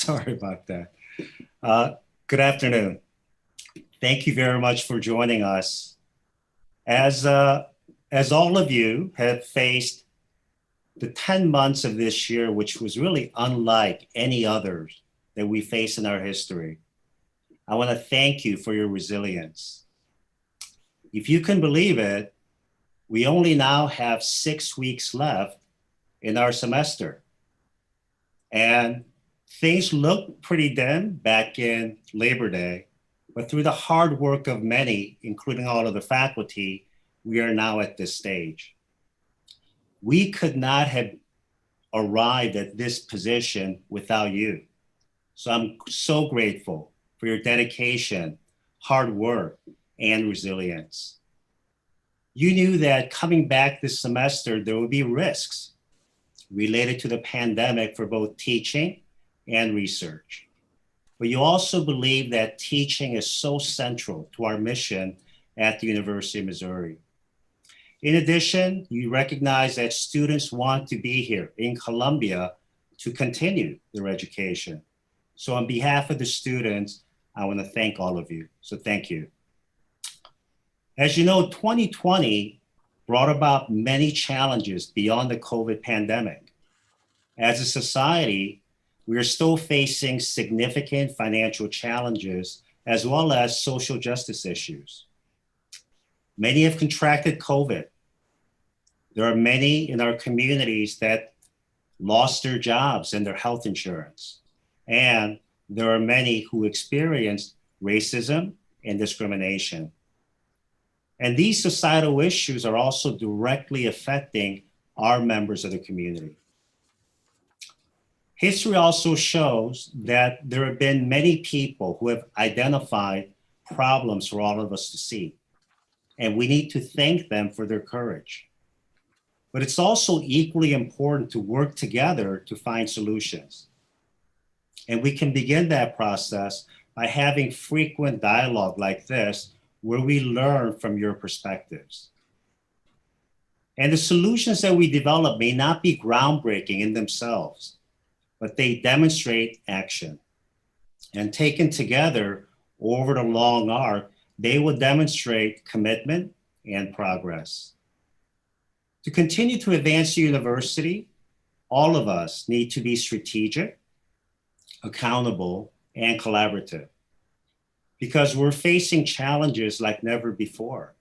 Sorry about that. Uh, Good afternoon. Thank you very much for joining us. As, uh, as all of you have faced the 10 months of this year, which was really unlike any others that we face in our history, I want to thank you for your resilience. If you can believe it, we only now have 6 weeks left in our semester. And things looked pretty dim back in Labor Day, but through the hard work of many, including all of the faculty, we are now at this stage. We could not have arrived at this position without you. So I'm so grateful for your dedication, hard work, and resilience. You knew that coming back this semester, there would be risks related to the pandemic for both teaching and research. But you also believe that teaching is so central to our mission at the University of Missouri. In addition, you recognize that students want to be here in Columbia to continue their education. So on behalf of the students, I want to thank all of you. So thank you. As you know, 2020 brought about many challenges beyond the COVID pandemic. As a society, we are still facing significant financial challenges as well as social justice issues. Many have contracted COVID. There are many in our communities that lost their jobs and their health insurance. And there are many who experienced racism and discrimination. And these societal issues are also directly affecting our members of the community. History also shows that there have been many people who have identified problems for all of us to see, and we need to thank them for their courage. But it's also equally important to work together to find solutions. And we can begin that process by having frequent dialogue like this, where we learn from your perspectives. And the solutions that we develop may not be groundbreaking in themselves, but they demonstrate action. And taken together over the long arc, they will demonstrate commitment and progress. To continue to advance the university, all of us need to be strategic, accountable, and collaborative, because we're facing challenges like never before.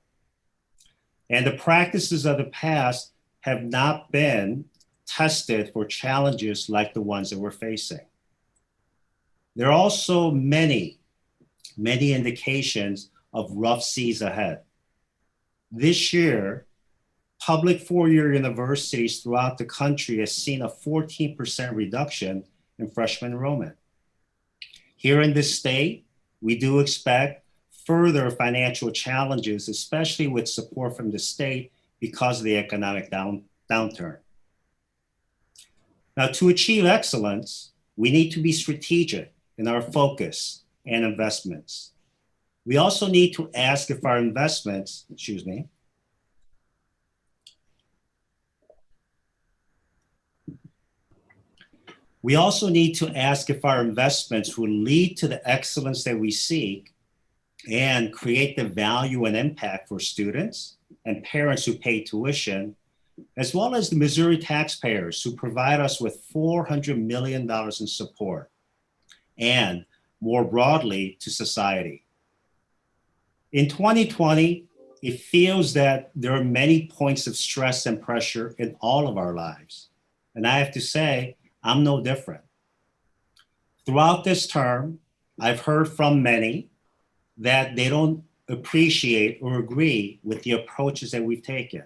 And the practices of the past have not been tested for challenges like the ones that we're facing. There are also many indications of rough seas ahead, This year, public four-year universities throughout the country has seen a 14% reduction in freshman enrollment. Here in this state, we do expect further financial challenges, especially with support from the state because of the economic downturn. Now, to achieve excellence, we need to be strategic in our focus and investments. We also need to ask if our investments, we also need to ask if our investments will lead to the excellence that we seek and create the value and impact for students and parents who pay tuition, as well as the Missouri taxpayers who provide us with $400 million in support, and more broadly to society. In 2020, it feels that there are many points of stress and pressure in all of our lives. And I have to say, I'm no different. Throughout this term, I've heard from many that they don't appreciate or agree with the approaches that we've taken.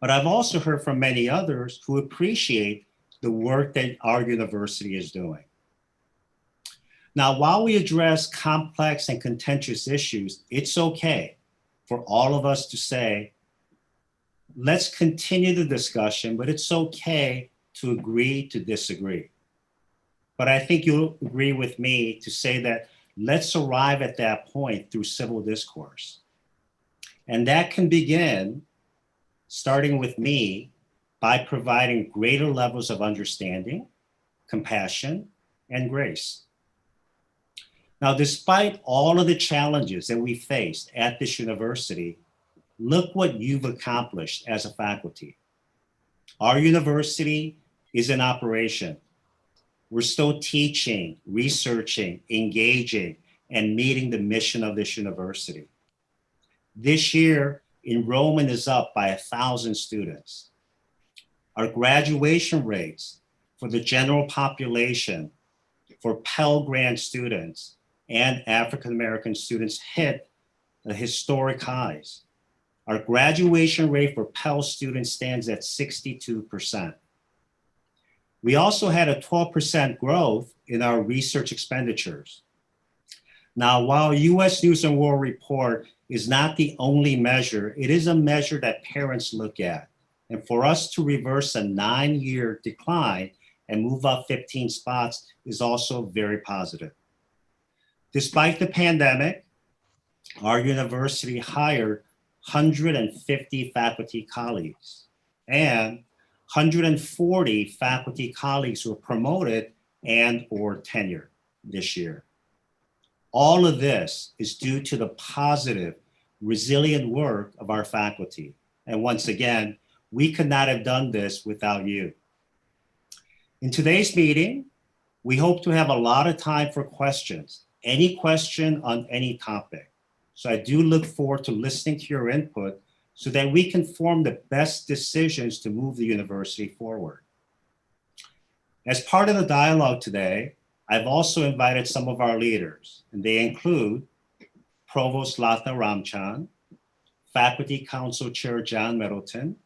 But I've also heard from many others who appreciate the work that our university is doing. Now, while we address complex and contentious issues, it's okay for all of us to say, let's continue the discussion, but it's okay to agree to disagree. But I think you'll agree with me to say that let's arrive at that point through civil discourse. And that can begin, starting with me, by providing greater levels of understanding, compassion, and grace. Now, despite all of the challenges that we faced at this university, look what you've accomplished as a faculty. Our university is in operation. We're still teaching, researching, engaging, and meeting the mission of this university. This year, enrollment is up by 1,000 students. Our graduation rates for the general population, for Pell Grant students and African-American students hit the historic highs. Our graduation rate for Pell students stands at 62%. We also had a 12% growth in our research expenditures. Now, while US News and World Report is not the only measure, it is a measure that parents look at. And for us to reverse a 9-year decline and move up 15 spots is also very positive. Despite the pandemic, our university hired 150 faculty colleagues, and 140 faculty colleagues were promoted and or tenured this year. All of this is due to the positive, resilient work of our faculty. And once again, we could not have done this without you. In today's meeting, we hope to have a lot of time for questions, any question on any topic. So I do look forward to listening to your input so that we can form the best decisions to move the university forward. As part of the dialogue today, I've also invited some of our leaders, and they include Provost Latha Ramchan, Faculty Council Chair John Middleton,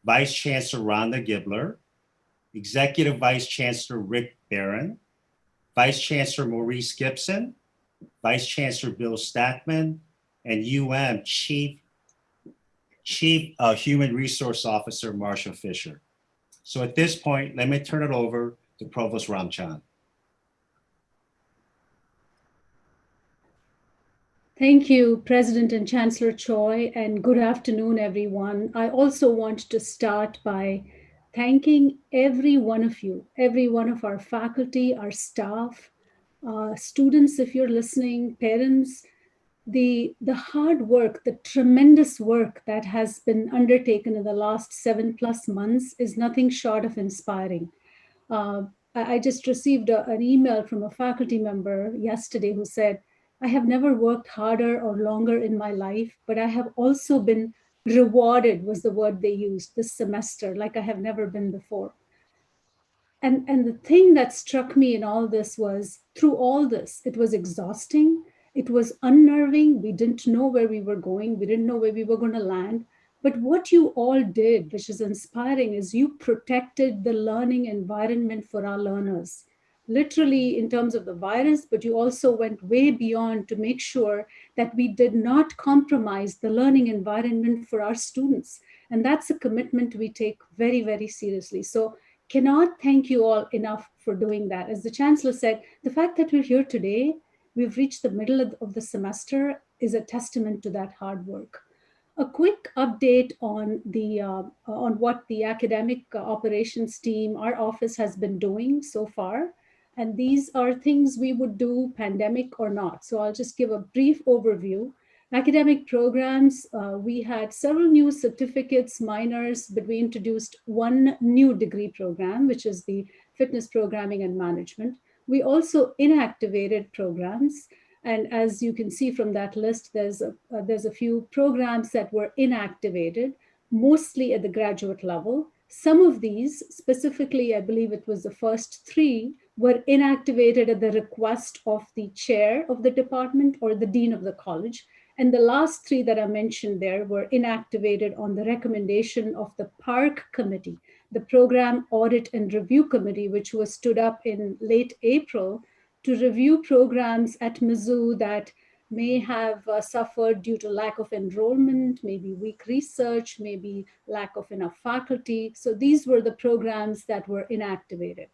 Vice Chancellor Rhonda Gibler, Executive Vice Chancellor Rick Barron, Vice Chancellor Maurice Gibson, Vice Chancellor Bill Stackman, and Chief Human Resource Officer Marsha Fisher. So at this point, let me turn it over to Provost Ramchan. Thank you, President and Chancellor Choi, and good afternoon, everyone. I also want to start by thanking every one of you, every one of our faculty, our staff, students, if you're listening, parents, the hard work, the tremendous work that has been undertaken in the last 7+ months is nothing short of inspiring. I just received an email from a faculty member yesterday who said, I have never worked harder or longer in my life, but I have also been rewarded, was the word they used, this semester, like I have never been before. And the thing that struck me in all this was, through all this, it was exhausting. It was unnerving. We didn't know where we were going. We didn't know where we were going to land. But what you all did, which is inspiring, is you protected the learning environment for our learners, literally in terms of the virus, but you also went way beyond to make sure that we did not compromise the learning environment for our students. And that's a commitment we take very, very seriously. So, cannot thank you all enough for doing that. As the Chancellor said, the fact that we're here today, we've reached the middle of the semester, is a testament to that hard work. A quick update on what the academic operations team, our office, has been doing so far, and these are things we would do pandemic or not. So I'll just give a brief overview. Academic programs, we had several new certificates, minors, but we introduced one new degree program, which is the fitness programming and management. We also inactivated programs. And as you can see from that list, there's a few programs that were inactivated, mostly at the graduate level. Some of these, specifically, I believe it was the first three, were inactivated at the request of the chair of the department or the dean of the college. And the last three that I mentioned there were inactivated on the recommendation of the PARC committee, the Program Audit and Review Committee, which was stood up in late April to review programs at Mizzou that may have suffered due to lack of enrollment, maybe weak research, maybe lack of enough faculty. So these were the programs that were inactivated.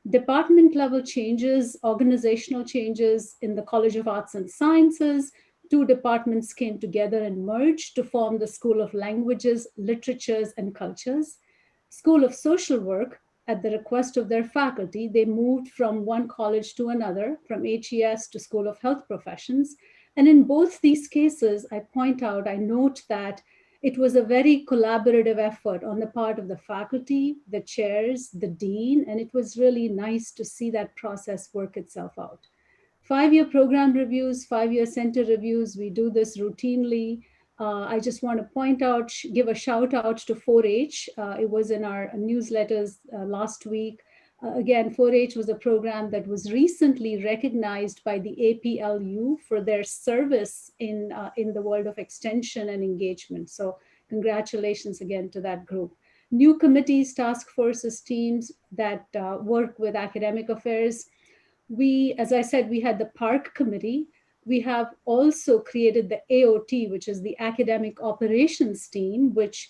Department level changes, organizational changes in the College of Arts and Sciences. Two departments came together and merged to form the School of Languages, Literatures, and Cultures. School of Social Work, at the request of their faculty, they moved from one college to another, from HES to School of Health Professions. And in both these cases, I note that it was a very collaborative effort on the part of the faculty, the chairs, the dean, and it was really nice to see that process work itself out. 5-year program reviews, 5-year center reviews, we do this routinely. I just want to point out, give a shout out to 4-H. It was in our newsletters last week. Again, 4-H was a program that was recently recognized by the APLU for their service in the world of extension and engagement. So congratulations again to that group. New committees, task forces, teams that work with academic affairs. We, as I said, we had the PARC committee. We have also created the AOT, which is the Academic Operations Team, which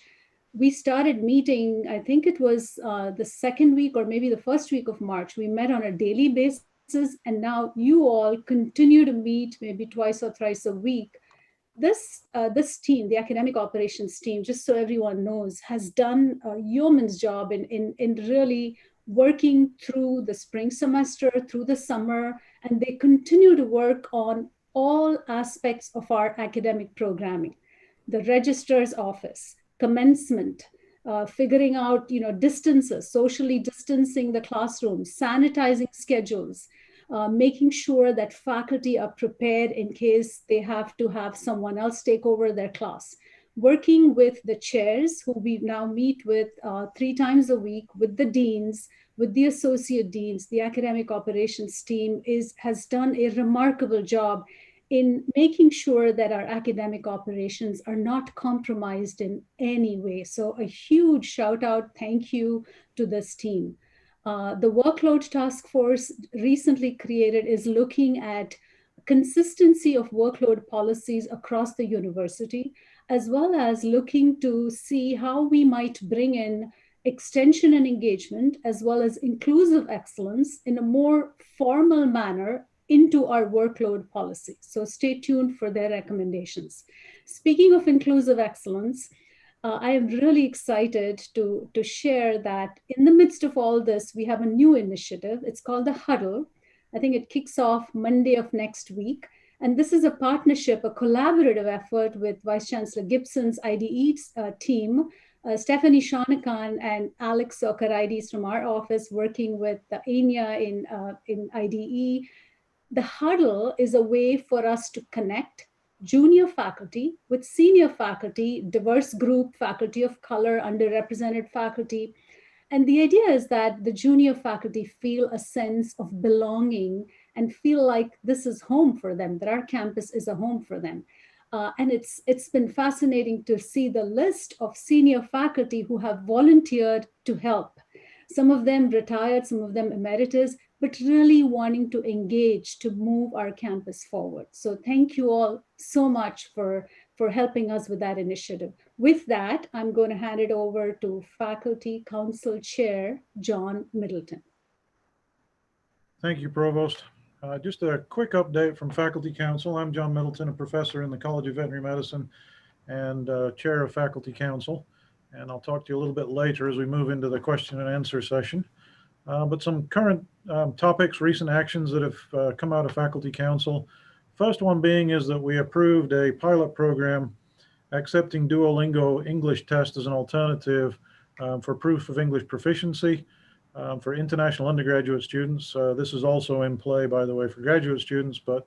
we started meeting, I think it was the second week or maybe the first week of March. We met on a daily basis, and now you all continue to meet maybe twice or thrice a week. This team, the academic operations team, just so everyone knows, has done a yeoman's job in really working through the spring semester, through the summer, and they continue to work on all aspects of our academic programming. The registrar's office, commencement, figuring out distances, socially distancing the classroom, sanitizing schedules, making sure that faculty are prepared in case they have to have someone else take over their class. Working with the chairs, who we now meet with 3 times a week, with the deans, with the associate deans, the academic operations team has done a remarkable job in making sure that our academic operations are not compromised in any way. So a huge shout out, thank you to this team. The workload task force recently created is looking at consistency of workload policies across the university, as well as looking to see how we might bring in extension and engagement, as well as inclusive excellence in a more formal manner into our workload policy. So stay tuned for their recommendations. Speaking of inclusive excellence, I am really excited to share that in the midst of all this, we have a new initiative. It's called the Huddle. I think it kicks off Monday of next week. And this is a partnership, a collaborative effort with Vice Chancellor Gibson's IDE team, Stephanie Shanakan and Alex Sokarides from our office, working with Anya in IDE. The Huddle is a way for us to connect junior faculty with senior faculty, diverse group, faculty of color, underrepresented faculty. And the idea is that the junior faculty feel a sense of belonging and feel like this is home for them, that our campus is a home for them. And it's been fascinating to see the list of senior faculty who have volunteered to help. Some of them retired, some of them emeritus, but really wanting to engage to move our campus forward. So thank you all so much for helping us with that initiative. With that, I'm going to hand it over to Faculty Council Chair, John Middleton. Thank you, Provost. Just a quick update from Faculty Council. I'm John Middleton, a professor in the College of Veterinary Medicine and chair of Faculty Council. And I'll talk to you a little bit later as we move into the question and answer session. But some current topics, recent actions that have come out of Faculty Council. First one being is that we approved a pilot program accepting Duolingo English test as an alternative for proof of English proficiency. For international undergraduate students. This is also in play, by the way, for graduate students, but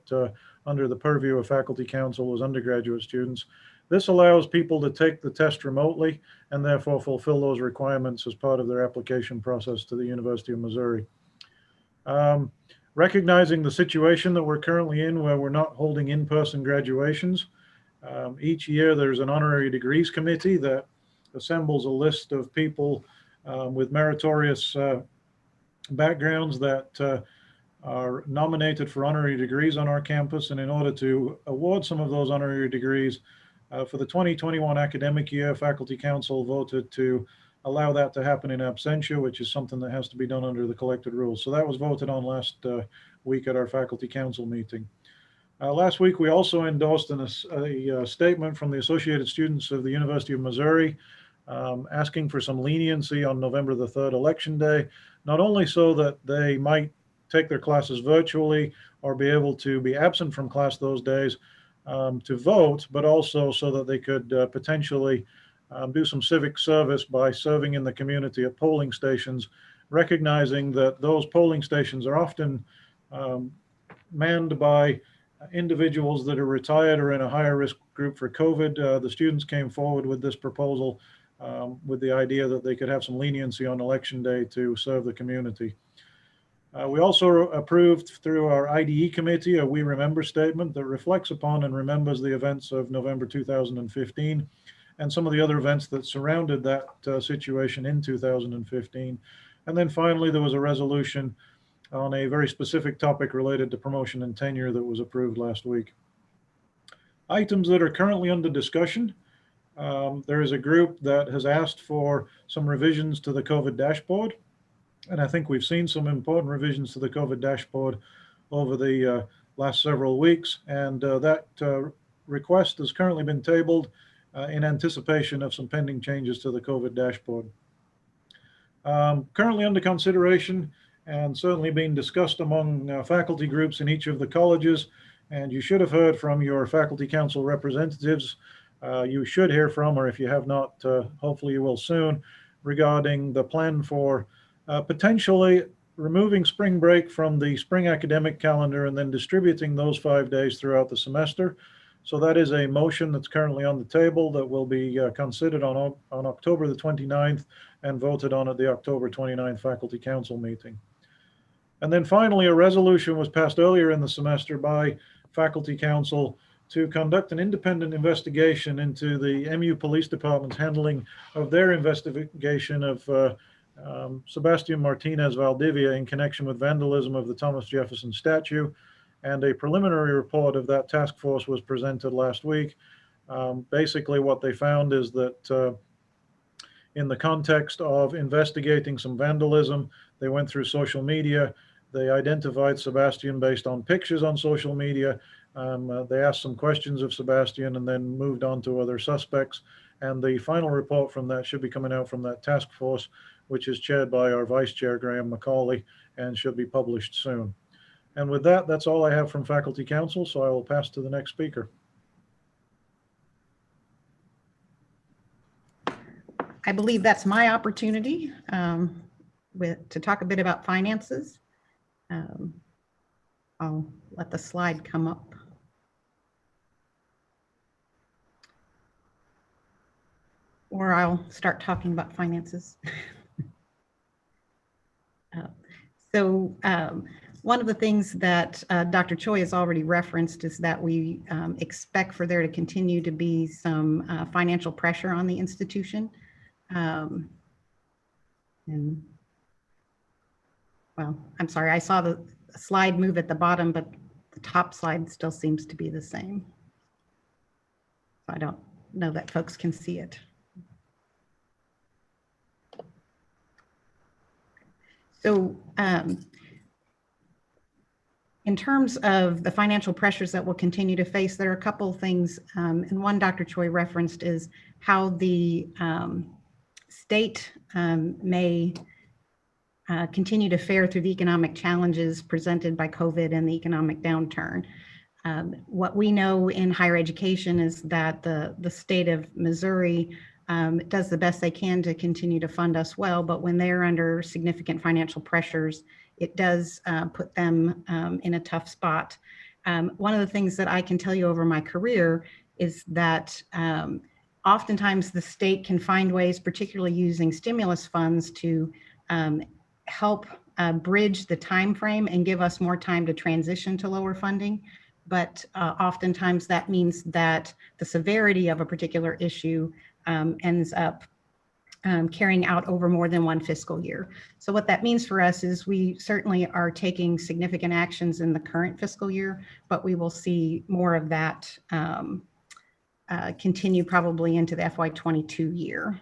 under the purview of Faculty Council as undergraduate students. This allows people to take the test remotely and therefore fulfill those requirements as part of their application process to the University of Missouri. Recognizing the situation that we're currently in where we're not holding in-person graduations, each year there's an honorary degrees committee that assembles a list of people with meritorious backgrounds that are nominated for honorary degrees on our campus. And in order to award some of those honorary degrees for the 2021 academic year, Faculty Council voted to allow that to happen in absentia, which is something that has to be done under the collected rules. So that was voted on last week at our Faculty Council meeting. Last week, we also endorsed a statement from the Associated Students of the University of Missouri asking for some leniency on November the 3rd, Election Day, not only so that they might take their classes virtually or be able to be absent from class those days to vote, but also so that they could potentially do some civic service by serving in the community at polling stations, recognizing that those polling stations are often manned by individuals that are retired or in a higher risk group for COVID. The students came forward with this proposal with the idea that they could have some leniency on Election Day to serve the community. We also approved through our IDE committee a We Remember statement that reflects upon and remembers the events of November 2015 and some of the other events that surrounded that situation in 2015. And then finally, there was a resolution on a very specific topic related to promotion and tenure that was approved last week. Items that are currently under discussion. There is a group that has asked for some revisions to the COVID dashboard. And I think we've seen some important revisions to the COVID dashboard over the last several weeks. And that request has currently been tabled in anticipation of some pending changes to the COVID dashboard. Currently under consideration and certainly being discussed among faculty groups in each of the colleges. And you should have heard from your Faculty Council representatives. You should hear from, or if you have not, hopefully you will soon, regarding the plan for potentially removing spring break from the spring academic calendar and then distributing those 5 days throughout the semester. So that is a motion that's currently on the table that will be considered on October the 29th and voted on at the October 29th Faculty Council meeting. And then finally, a resolution was passed earlier in the semester by Faculty Council to conduct an independent investigation into the MU Police Department's handling of their investigation of Sebastian Martinez Valdivia in connection with vandalism of the Thomas Jefferson statue. And a preliminary report of that task force was presented last week. Basically, what they found is that in the context of investigating some vandalism, they went through social media. They identified Sebastian based on pictures on social media. They asked some questions of Sebastian and then moved on to other suspects. And the final report from that should be coming out from that task force, which is chaired by our Vice Chair, Graham McCauley, and should be published soon. And with that, that's all I have from Faculty Council, so I will pass to the next speaker. I believe that's my opportunity to talk a bit about finances. I'll let the slide come up. Or I'll start talking about finances. One of the things that Dr. Choi has already referenced is that we expect for there to continue to be some financial pressure on the institution. And well, I'm sorry, I saw the slide move at the bottom, but the top slide still seems to be the same. I don't know that folks can see it. So in terms of the financial pressures that we'll continue to face, there are a couple of things, and one Dr. Choi referenced is how the state may continue to fare through the economic challenges presented by COVID and the economic downturn. What we know in higher education is that the state of Missouri does the best they can to continue to fund us well, but when they're under significant financial pressures, it does put them in a tough spot. One of the things that I can tell you over my career is that oftentimes the state can find ways, particularly using stimulus funds, to help bridge the time frame and give us more time to transition to lower funding. But oftentimes that means that the severity of a particular issue ends up carrying out over more than one fiscal year. So what that means for us is we certainly are taking significant actions in the current fiscal year, but we will see more of that continue probably into the FY22 year.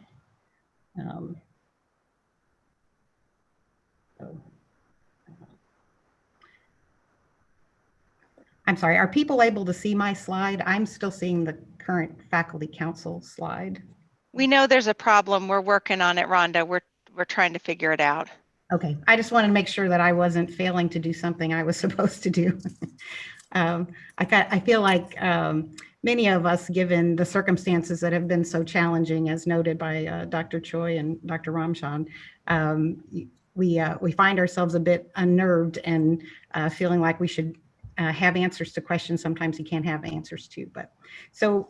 I'm sorry, are people able to see my slide? I'm still seeing the current faculty council slide. We know there's a problem. We're working on it, Rhonda. We're trying to figure it out. Okay, I just wanted to make sure that I wasn't failing to do something I was supposed to do. I feel like many of us, given the circumstances that have been so challenging, as noted by Dr. Choi and Dr. Ramchan, we find ourselves a bit unnerved and feeling like we should have answers to questions sometimes you can't have answers to. But so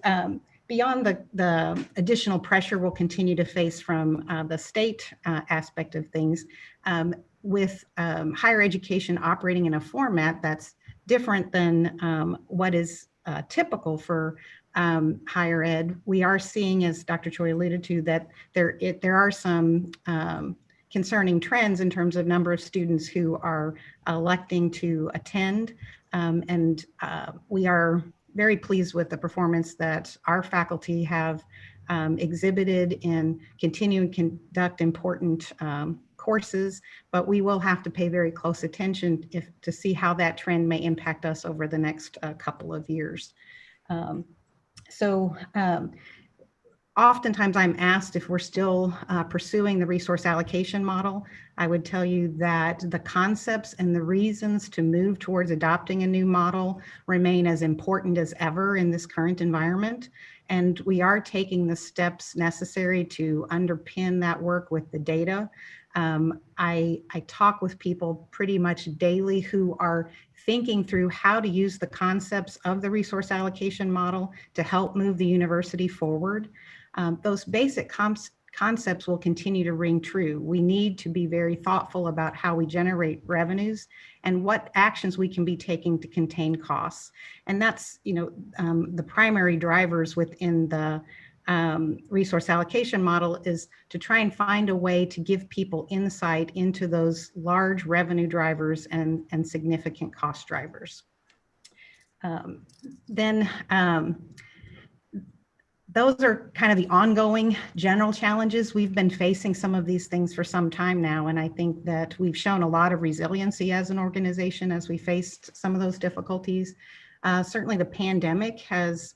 beyond the additional pressure we'll continue to face from the state aspect of things, with higher education operating in a format that's different than what is typical for higher ed, we are seeing, as Dr. Choi alluded to, that there are some concerning trends in terms of number of students who are electing to attend. And we are very pleased with the performance that our faculty have exhibited in continuing to conduct important courses, but we will have to pay very close attention to see how that trend may impact us over the next couple of years. Oftentimes I'm asked if we're still pursuing the resource allocation model. I would tell you that the concepts and the reasons to move towards adopting a new model remain as important as ever in this current environment. And we are taking the steps necessary to underpin that work with the data. I talk with people pretty much daily who are thinking through how to use the concepts of the resource allocation model to help move the university forward. Those basic concepts will continue to ring true. We need to be very thoughtful about how we generate revenues and what actions we can be taking to contain costs. And that's, the primary drivers within the resource allocation model is to try and find a way to give people insight into those large revenue drivers and significant cost drivers. Those are kind of the ongoing general challenges. We've been facing some of these things for some time now, and I think that we've shown a lot of resiliency as an organization as we faced some of those difficulties. Certainly the pandemic has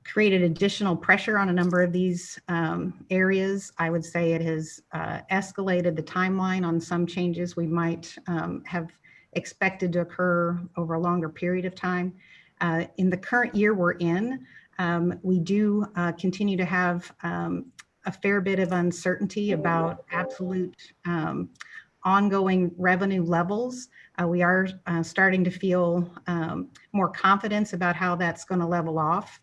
created additional pressure on a number of these areas. I would say it has escalated the timeline on some changes we might have expected to occur over a longer period of time. In the current year we're in, we do continue to have a fair bit of uncertainty about absolute ongoing revenue levels. We are starting to feel more confidence about how that's going to level off.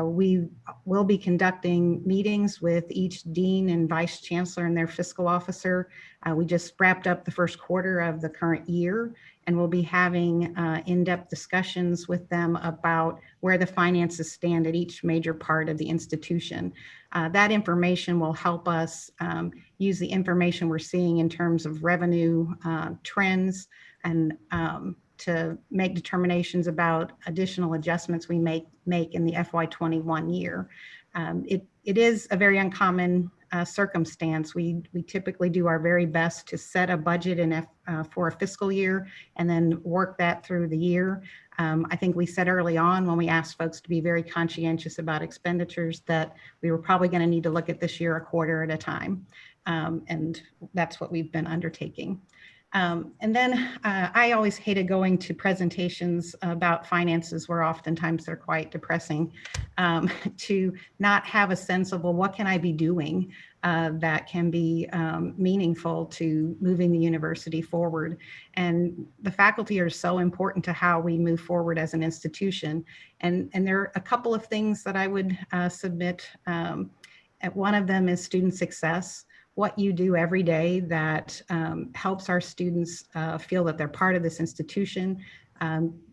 We will be conducting meetings with each dean and vice chancellor and their fiscal officer. We just wrapped up the first quarter of the current year, and we'll be having in-depth discussions with them about where the finances stand at each major part of the institution. That information will help us use the information we're seeing in terms of revenue trends and to make determinations about additional adjustments we make in the FY21 year. It is a very uncommon circumstance. We typically do our very best to set a budget for a fiscal year and then work that through the year. I think we said early on when we asked folks to be very conscientious about expenditures that we were probably going to need to look at this year a quarter at a time. And that's what we've been undertaking. And then I always hated going to presentations about finances where oftentimes they're quite depressing, to not have a sense of, well, what can I be doing that can be meaningful to moving the university forward. And the faculty are so important to how we move forward as an institution. And there are a couple of things that I would submit. One of them is student success. What you do every day that helps our students feel that they're part of this institution,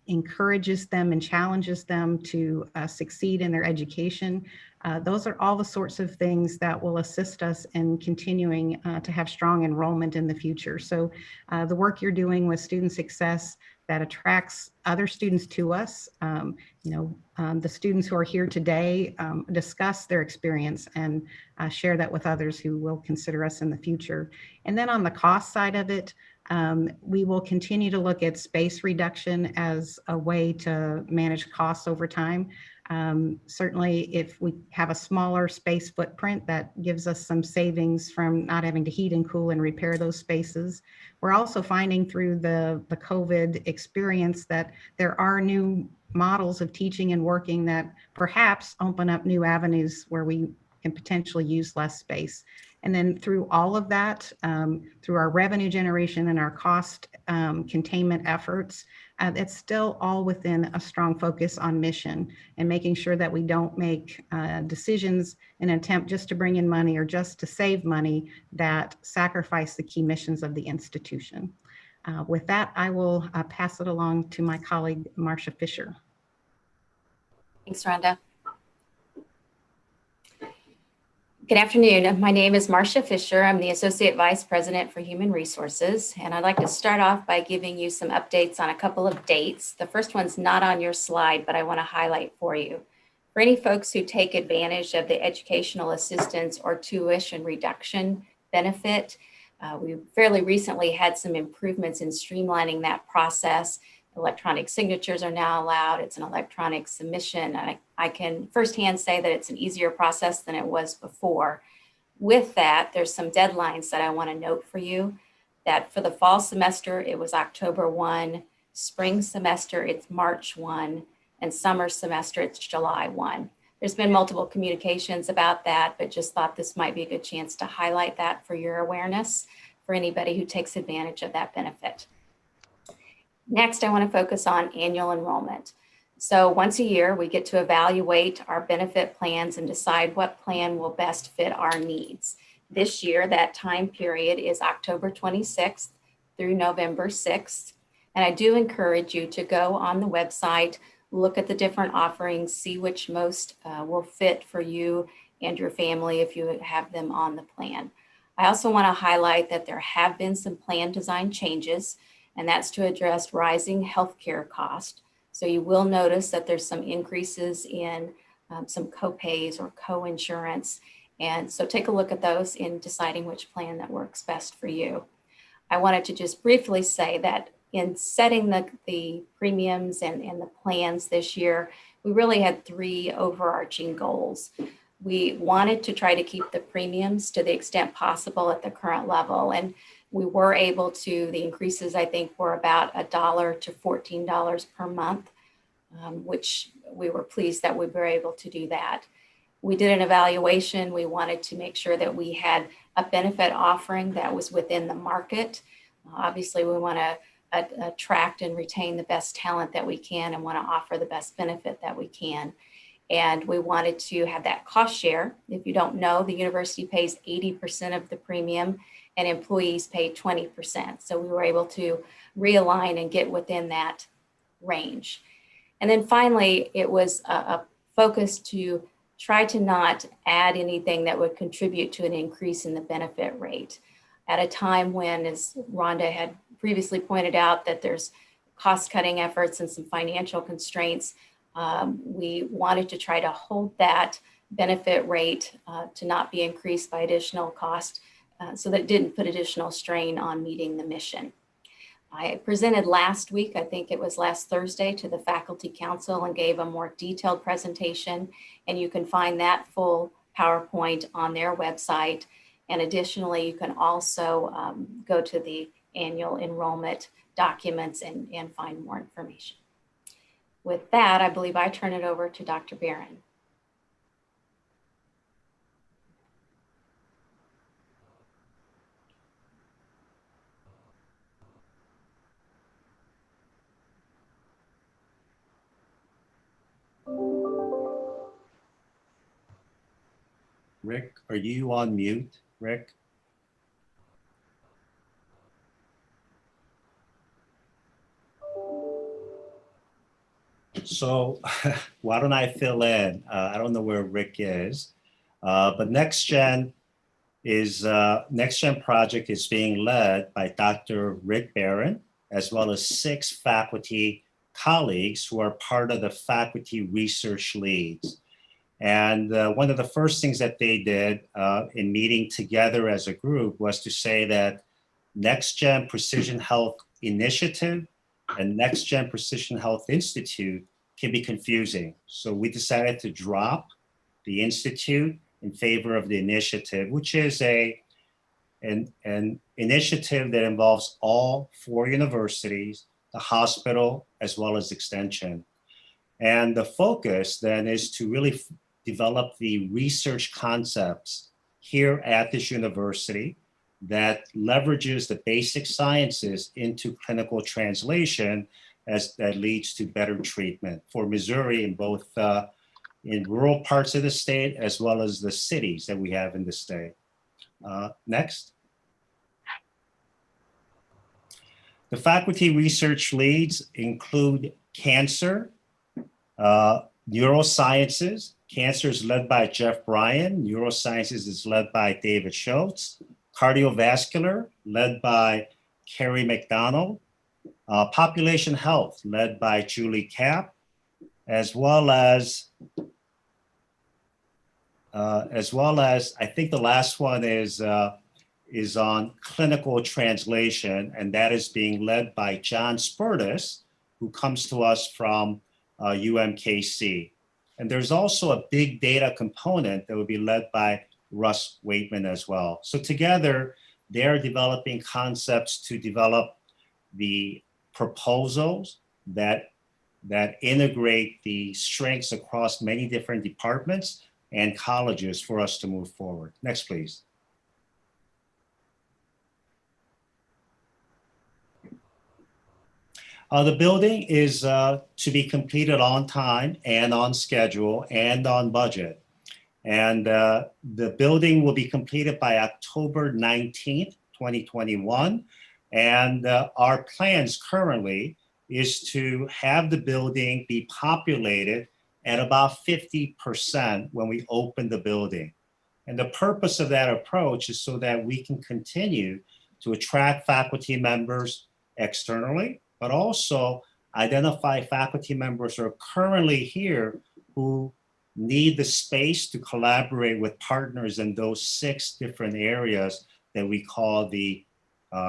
encourages them and challenges them to succeed in their education. Those are all the sorts of things that will assist us in continuing to have strong enrollment in the future. So the work you're doing with student success that attracts other students to us, the students who are here today discuss their experience and share that with others who will consider us in the future. And then on the cost side of it, we will continue to look at space reduction as a way to manage costs over time. Certainly, if we have a smaller space footprint, that gives us some savings from not having to heat and cool and repair those spaces. We're also finding through the COVID experience that there are new models of teaching and working that perhaps open up new avenues where we can potentially use less space. And then through all of that, through our revenue generation and our cost containment efforts, it's still all within a strong focus on mission and making sure that we don't make decisions in an attempt just to bring in money or just to save money that sacrifice the key missions of the institution. With that, I will pass it along to my colleague, Marcia Fisher. Thanks, Rhonda. Good afternoon. My name is Marcia Fisher. I'm the Associate Vice President for Human Resources, and I'd like to start off by giving you some updates on a couple of dates. The first one's not on your slide, but I want to highlight for you. For any folks who take advantage of the educational assistance or tuition reduction benefit, we fairly recently had some improvements in streamlining that process. Electronic signatures are now allowed. It's an electronic submission. I can firsthand say that it's an easier process than it was before. With that, there's some deadlines that I want to note for you, that for the fall semester, it was October 1, spring semester, it's March 1, and summer semester, it's July 1. There's been multiple communications about that, but just thought this might be a good chance to highlight that for your awareness for anybody who takes advantage of that benefit. Next, I want to focus on annual enrollment. So once a year, we get to evaluate our benefit plans and decide what plan will best fit our needs. This year, that time period is October 26th through November 6th. And I do encourage you to go on the website, look at the different offerings, see which most will fit for you and your family if you have them on the plan. I also want to highlight that there have been some plan design changes, and that's to address rising healthcare costs. So you will notice that there's some increases in some co-pays or co-insurance. And so take a look at those in deciding which plan that works best for you. I wanted to just briefly say that in setting the premiums and the plans this year, we really had three overarching goals. We wanted to try to keep the premiums to the extent possible at the current level. And we were able to, the increases I think were about $1 to $14 per month, which we were pleased that we were able to do that. We did an evaluation. We wanted to make sure that we had a benefit offering that was within the market. Obviously, we want to attract and retain the best talent that we can and want to offer the best benefit that we can. And we wanted to have that cost share. If you don't know, the university pays 80% of the premium and employees pay 20%. So we were able to realign and get within that range. And then finally, it was a focus to try to not add anything that would contribute to an increase in the benefit rate at a time when, as Rhonda had previously pointed out, that there's cost-cutting efforts and some financial constraints. We wanted to try to hold that benefit rate to not be increased by additional cost so that it didn't put additional strain on meeting the mission. I presented last week, I think it was last Thursday, to the Faculty Council and gave a more detailed presentation, and you can find that full PowerPoint on their website. And additionally, you can also go to the annual enrollment documents and find more information. With that, I believe I turn it over to Dr. Barron. Rick, are you on mute, Rick? So why don't I fill in? I don't know where Rick is, but Nextgen project is being led by Dr. Rick Barron, as well as 6 faculty colleagues who are part of the faculty research leads. And one of the first things that they did in meeting together as a group was to say that Nextgen Precision Health Initiative and Nextgen Precision Health Institute can be confusing. So we decided to drop the institute in favor of the initiative, which is an initiative that involves all 4 universities, the hospital, as well as extension. And the focus then is to really develop the research concepts here at this university that leverages the basic sciences into clinical translation as that leads to better treatment for Missouri in both in rural parts of the state as well as the cities that we have in the state. Next. The faculty research leads include cancer, neurosciences. Cancer is led by Jeff Bryan. Neurosciences is led by David Schultz. Cardiovascular, led by Carrie McDonald. Population health, led by Julie Kapp, as well as I think the last one is on clinical translation, and that is being led by John Spurtis, who comes to us from UMKC. And there's also a big data component that will be led by Russ Waitman as well. So together, they're developing concepts to develop the proposals that integrate the strengths across many different departments and colleges for us to move forward. Next, please. The building is to be completed on time and on schedule and on budget. And the building will be completed by October 19th, 2021. And our plans currently is to have the building be populated at about 50% when we open the building. And the purpose of that approach is so that we can continue to attract faculty members externally, but also identify faculty members who are currently here who need the space to collaborate with partners in those 6 different areas that we call the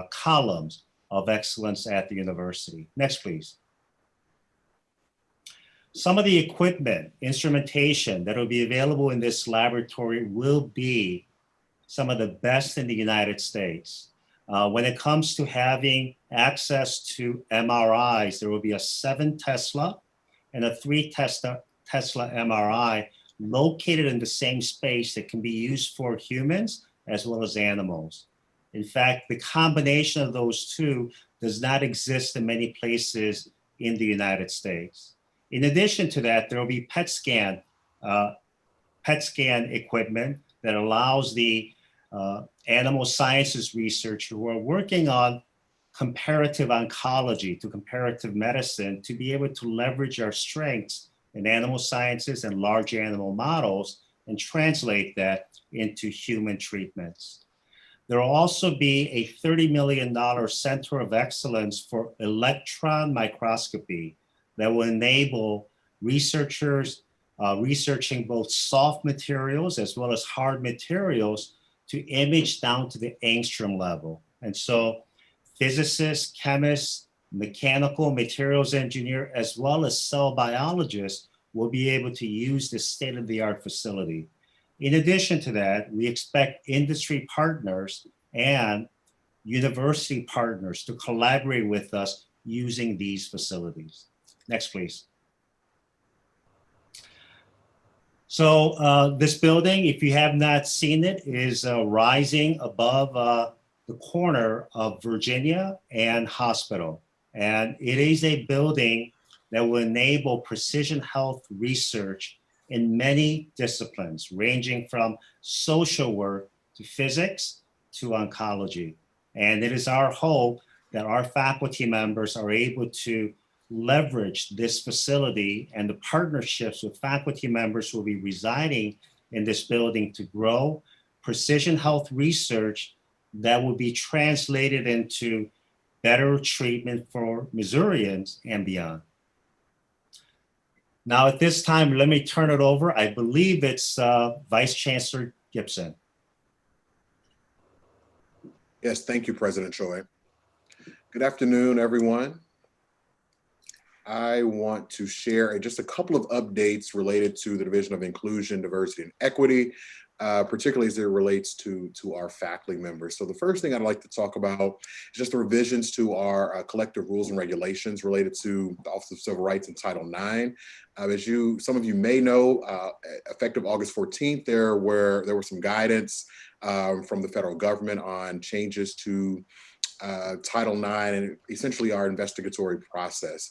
columns of excellence at the university. Next, please. Some of the equipment, instrumentation that will be available in this laboratory will be some of the best in the United States. When it comes to having access to MRIs, there will be a 7 Tesla and a 3 Tesla MRI located in the same space that can be used for humans as well as animals. In fact, the combination of those 2 does not exist in many places in the United States. In addition to that, there will be PET scan PET scan equipment that allows the animal sciences researchers who are working on comparative oncology to comparative medicine to be able to leverage our strengths in animal sciences and large animal models and translate that into human treatments. There will also be a $30 million Center of Excellence for electron microscopy that will enable researchers researching both soft materials as well as hard materials to image down to the angstrom level. And so physicists, chemists, mechanical materials engineer, as well as cell biologists will be able to use this state-of-the-art facility. In addition to that, we expect industry partners and university partners to collaborate with us using these facilities. Next, please. So this building, if you have not seen it, is rising above the corner of Virginia and Hospital. And it is a building that will enable precision health research in many disciplines, ranging from social work to physics to oncology. And it is our hope that our faculty members are able to leverage this facility and the partnerships with faculty members who will be residing in this building to grow precision health research that will be translated into better treatment for Missourians and beyond. Now, at this time, let me turn it over. I believe it's Vice Chancellor Gibson. Yes, thank you, President Choi. Good afternoon, everyone. I want to share just a couple of updates related to the Division of Inclusion, Diversity, and Equity, particularly as it relates to our faculty members. So the first thing I'd like to talk about is just the revisions to our collective rules and regulations related to the Office of Civil Rights and Title IX. As some of you may know, effective August 14th, there were some guidance from the federal government on changes to Title IX and essentially our investigatory process.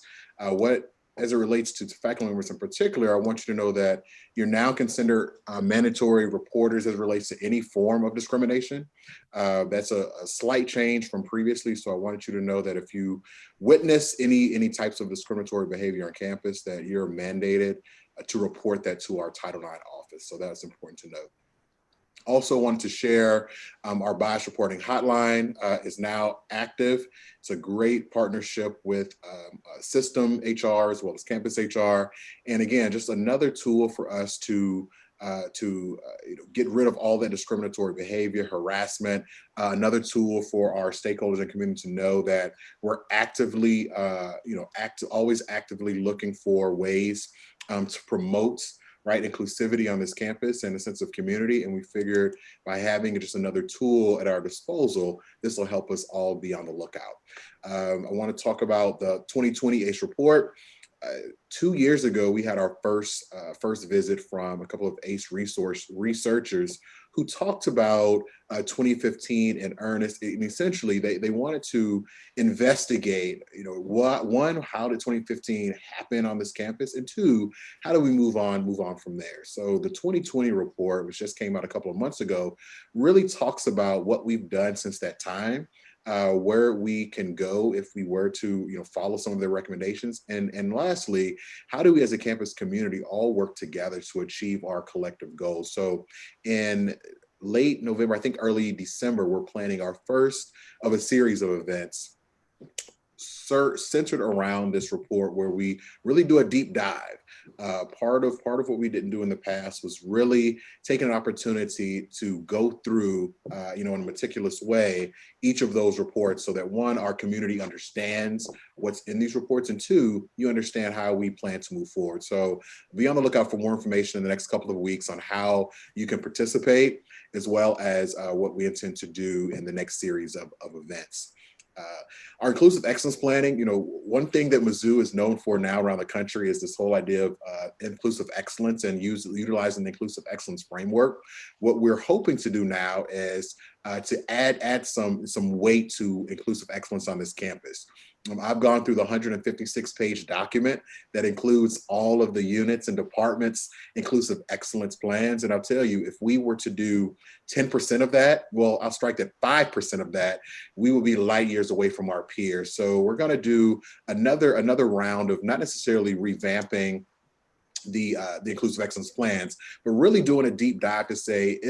As it relates to faculty members in particular, I want you to know that you're now considered mandatory reporters as it relates to any form of discrimination. That's a slight change from previously. So I wanted you to know that if you witness any types of discriminatory behavior on campus, that you're mandated to report that to our Title IX office. So that's important to note. Also wanted to share our bias reporting hotline is now active. It's a great partnership with system HR as well as campus HR. And again, just another tool for us to get rid of all that discriminatory behavior, harassment, another tool for our stakeholders and community to know that we're actively, always actively looking for ways to promote inclusivity on this campus and a sense of community. And we figured by having just another tool at our disposal, this will help us all be on the lookout. I want to talk about the 2020 ACE report. 2 years ago, we had our first visit from a couple of ACE researchers who talked about 2015 in earnest. And essentially, they wanted to investigate, one, how did 2015 happen on this campus? And two, how do we move on from there? So the 2020 report, which just came out a couple of months ago, really talks about what we've done since that time, where we can go if we were to follow some of their recommendations. And lastly, how do we as a campus community all work together to achieve our collective goals? So in late November, I think early December, we're planning our first of a series of events centered around this report, where we really do a deep dive. Part of what we didn't do in the past was really take an opportunity to go through, in a meticulous way, each of those reports, so that one, our community understands what's in these reports, and two, you understand how we plan to move forward. So be on the lookout for more information in the next couple of weeks on how you can participate, as well as what we intend to do in the next series of events. Our inclusive excellence planning, one thing that Mizzou is known for now around the country is this whole idea of inclusive excellence and utilizing the inclusive excellence framework. What we're hoping to do now is to add some weight to inclusive excellence on this campus. I've gone through the 156-page document that includes all of the units and departments, inclusive excellence plans. And I'll tell you, if we were to do 10% of that, well, I'll strike that 5% of that, we will be light years away from our peers. So we're going to do another round of not necessarily revamping the inclusive excellence plans, but really doing a deep dive to say,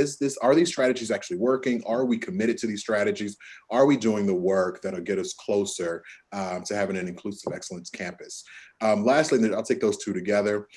are these strategies actually working? Are we committed to these strategies? Are we doing the work that'll get us closer to having an inclusive excellence campus? Lastly, and I'll take those two together.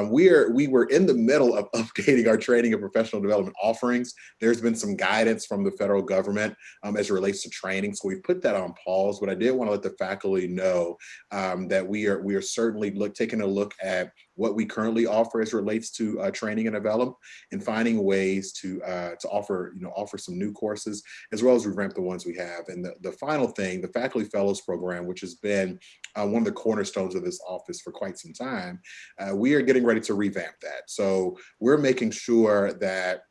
We were in the middle of updating our training and professional development offerings. There's been some guidance from the federal government as it relates to training, so we've put that on pause. But I did want to let the faculty know that we are certainly taking a look at what we currently offer as it relates to training and development, and finding ways to offer some new courses, as well as revamp the ones we have. And the final thing, the Faculty Fellows Program, which has been one of the cornerstones of this office for quite some time, we are getting ready to revamp that. So we're making sure that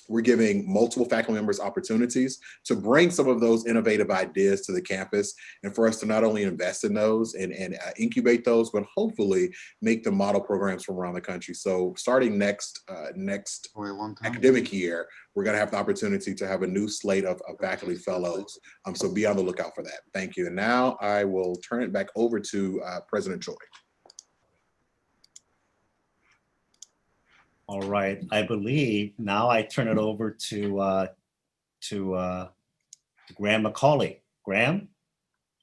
we're giving multiple faculty members opportunities to bring some of those innovative ideas to the campus, and for us to not only invest in those and incubate those, but hopefully make them model programs from around the country. So starting next academic year, we're going to have the opportunity to have a new slate of faculty fellows. So be on the lookout for that. Thank you. And now I will turn it back over to President Choi. All right, I believe now I turn it over to Graham McCauley. Graham,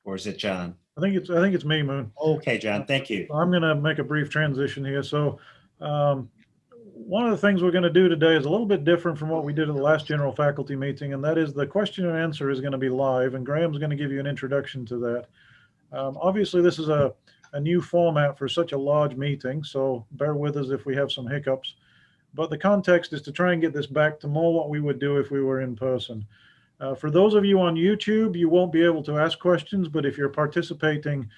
or is it John? I think it's me, Moon. Okay, John, thank you. I'm going to make a brief transition here. So one of the things we're going to do today is a little bit different from what we did at the last general faculty meeting, and that is the question and answer is going to be live, and Graham's going to give you an introduction to that. Obviously, this is a new format for such a large meeting, so bear with us if we have some hiccups. But the context is to try and get this back to more what we would do if we were in person. For those of you on YouTube, you won't be able to ask questions, but if you're participating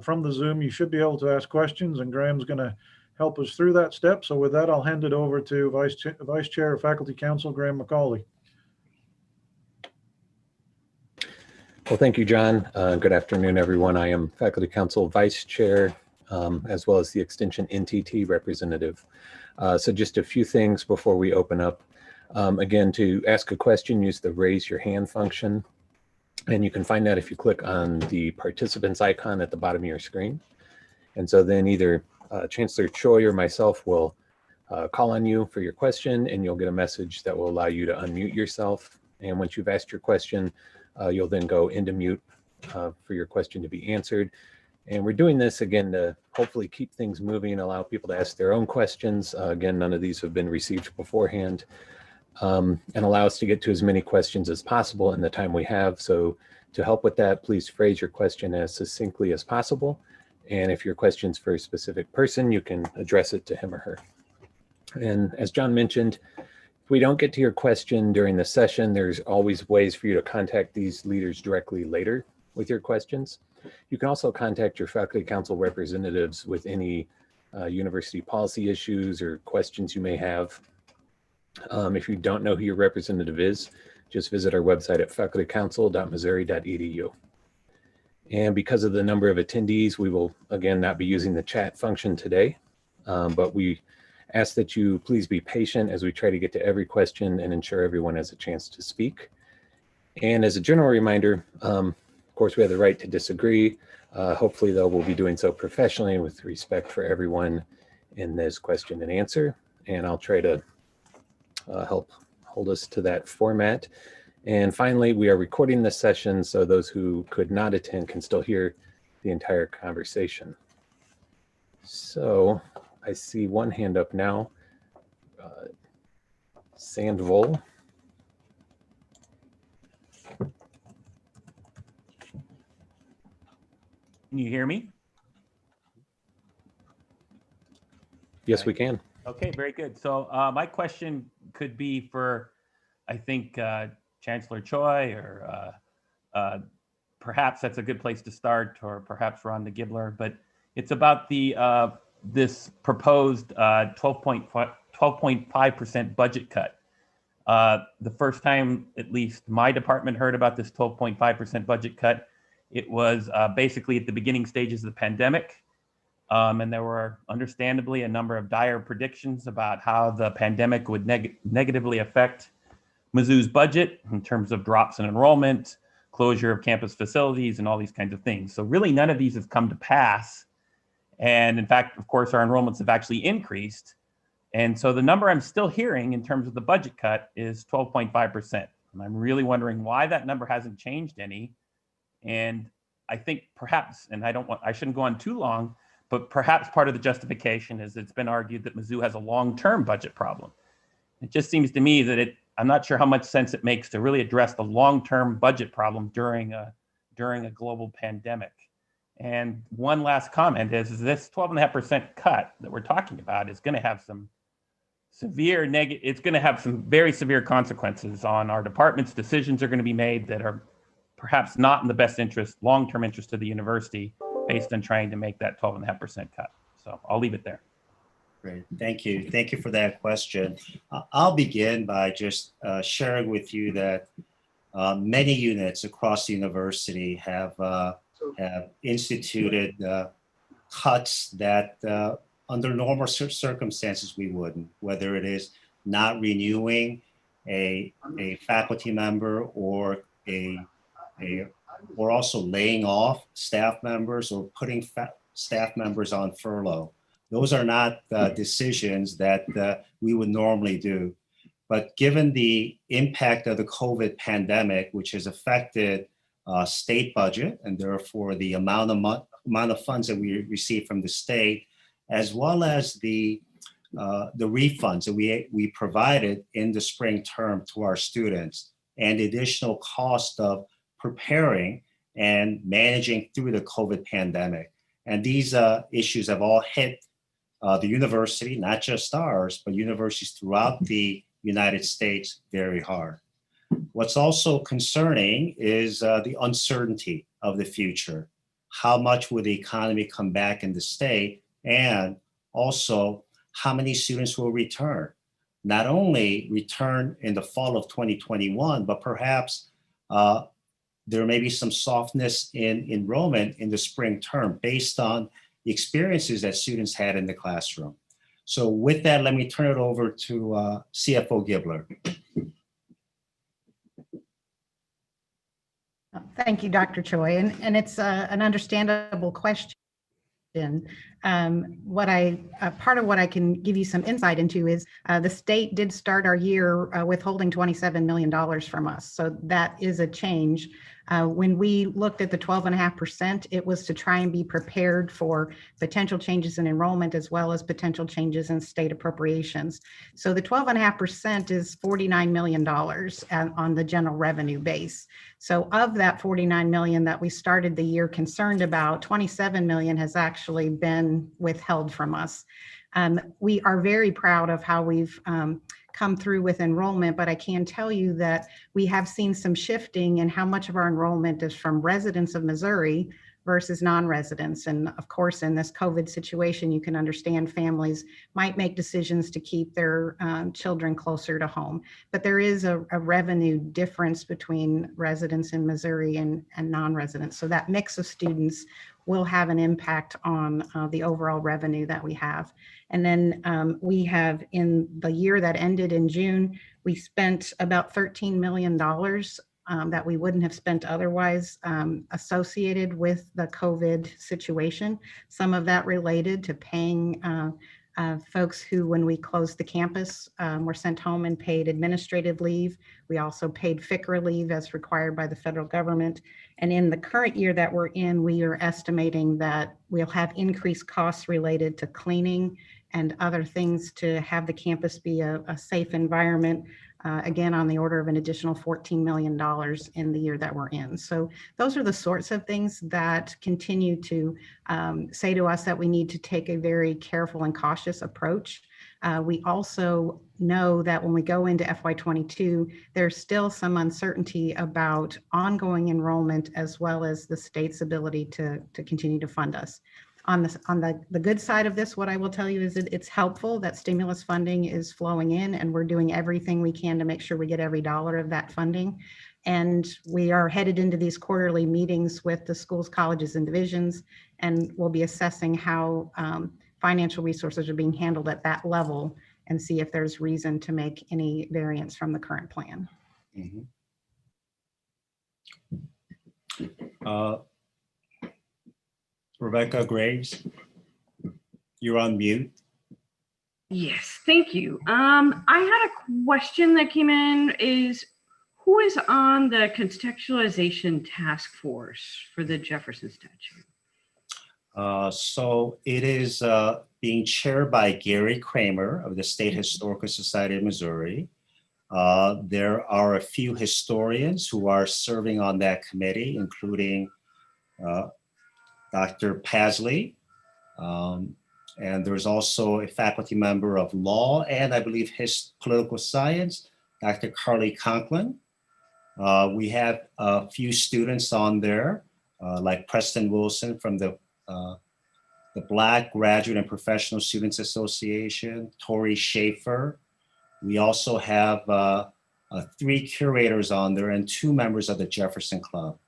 from the Zoom, you should be able to ask questions, and Graham's going to help us through that step. So with that, I'll hand it over to Vice Chair of Faculty Council, Graham McCauley. Well, thank you, John. Good afternoon, everyone. I am Faculty Council Vice Chair, as well as the Extension NTT representative. So just a few things before we open up. Again, to ask a question, use the raise your hand function. And you can find that if you click on the participants icon at the bottom of your screen. And so then either Chancellor Choi or myself will call on you for your question, and you'll get a message that will allow you to unmute yourself. And once you've asked your question, you'll then go into mute for your question to be answered. And we're doing this again to hopefully keep things moving and allow people to ask their own questions. Again, none of these have been received beforehand, and allow us to get to as many questions as possible in the time we have. So to help with that, please phrase your question as succinctly as possible. And if your question's for a specific person, you can address it to him or her. And as John mentioned, if we don't get to your question during the session, there's always ways for you to contact these leaders directly later with your questions. You can also contact your faculty council representatives with any university policy issues or questions you may have. If you don't know who your representative is, just visit our website at facultycouncil.missouri.edu. And because of the number of attendees, we will again not be using the chat function today, but we ask that you please be patient as we try to get to every question and ensure everyone has a chance to speak. And as a general reminder, of course, we have the right to disagree. Hopefully, though, we'll be doing so professionally and with respect for everyone in this question and answer. And I'll try to help hold us to that format. And finally, we are recording this session, so those who could not attend can still hear the entire conversation. So I see one hand up now. Sandvol. Can you hear me? Yes, we can. Okay, very good. So my question could be for, I think, Chancellor Choi, or perhaps that's a good place to start, or perhaps Rhonda Gibler, but it's about the this proposed 12.5% budget cut. The first time, at least my department heard about this 12.5% budget cut, It was basically at the beginning stages of the pandemic. And there were understandably a number of dire predictions about how the pandemic would negatively affect Mizzou's budget in terms of drops in enrollment, closure of campus facilities, and all these kinds of things. So really none of these have come to pass. And in fact, of course, our enrollments have actually increased. And so the number I'm still hearing in terms of the budget cut is 12.5%. And I'm really wondering why that number hasn't changed any. And I think perhaps, and I shouldn't go on too long, but perhaps part of the justification is it's been argued that Mizzou has a long-term budget problem. It just seems to me that I'm not sure how much sense it makes to really address the long-term budget problem during a global pandemic. And one last comment is this 12.5% cut that we're talking about is going to have some it's going to have some very severe consequences on our department's. Decisions are going to be made that are perhaps not in the best interest, long-term interest of the university, based on trying to make that 12.5% cut. So I'll leave it there. Great, thank you. Thank you for that question. I'll begin by just sharing with you that many units across the university have instituted cuts that under normal circumstances we wouldn't, whether it is not renewing a faculty member or or also laying off staff members or putting staff members on furlough. Those are not decisions that we would normally do. But given the impact of the COVID pandemic, which has affected state budget and therefore the amount of funds that we receive from the state, as well as the refunds that we provided in the spring term to our students, and the additional cost of preparing and managing through the COVID pandemic. And these issues have all hit the university, not just ours, but universities throughout the United States very hard. What's also concerning is the uncertainty of the future. How much will the economy come back in the state? And also, how many students will return? Not only return in the fall of 2021, but perhaps there may be some softness in enrollment in the spring term based on the experiences that students had in the classroom. So with that, let me turn it over to CFO Gibler. Thank you, Dr. Choi. And it's an understandable question. Part of what I can give you some insight into is the state did start our year withholding $27 million from us. So that is a change. When we looked at the 12.5%, it was to try and be prepared for potential changes in enrollment as well as potential changes in state appropriations. So the 12.5% is $49 million on the general revenue base. So of that 49 million that we started the year concerned about, 27 million has actually been withheld from us. We are very proud of how we've come through with enrollment, but I can tell you that we have seen some shifting in how much of our enrollment is from residents of Missouri versus non-residents. And of course, in this COVID situation, you can understand families might make decisions to keep their children closer to home. But there is a revenue difference between residents in Missouri and non-residents. So that mix of students will have an impact on the overall revenue that we have. And then we have, in the year that ended in June, we spent about $13 million that we wouldn't have spent otherwise associated with the COVID situation. Some of that related to paying folks who, when we closed the campus, were sent home and paid administrative leave. We also paid FICRA leave as required by the federal government. And in the current year that we're in, we are estimating that we'll have increased costs related to cleaning and other things to have the campus be a safe environment. Again, on the order of an additional $14 million in the year that we're in. So those are the sorts of things that continue to say to us that we need to take a very careful and cautious approach. We also know that when we go into FY22, there's still some uncertainty about ongoing enrollment as well as the state's ability to continue to fund us. On the good side of this, what I will tell you is that it's helpful that stimulus funding is flowing in, and we're doing everything we can to make sure we get every dollar of that funding. And we are headed into these quarterly meetings with the schools, colleges, and divisions, and we'll be assessing how financial resources are being handled at that level and see if there's reason to make any variance from the current plan. Mhm. Rebecca Graves, you're on mute. Yes, thank you. I had a question that came in is who is on the contextualization task force for the Jefferson statute? So it is being chaired by Gary Kramer of the State Historical Society of Missouri. There are a few historians who are serving on that committee, including Dr. Pasley, and there's also a faculty member of law and I believe his political science, Dr. Carly Conklin. We have a few students on there, like Preston Wilson from the Black Graduate and Professional Students Association, Tori Schaefer. We also have 3 curators on there and 2 members of the Jefferson Club.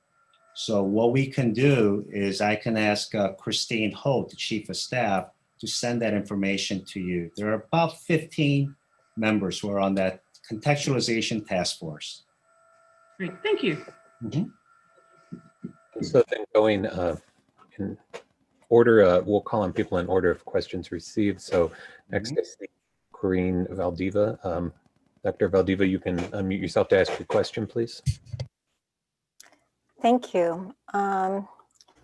So what we can do is I can ask Christine Holt, the Chief of Staff, to send that information to you. There are about 15 members who are on that contextualization task force. Great, thank you. Mhm. So then going in order, we'll call on people in order of questions received. So next I see Corrine Valdiva. Dr. Valdiva, you can unmute yourself to ask your question, please. Thank you.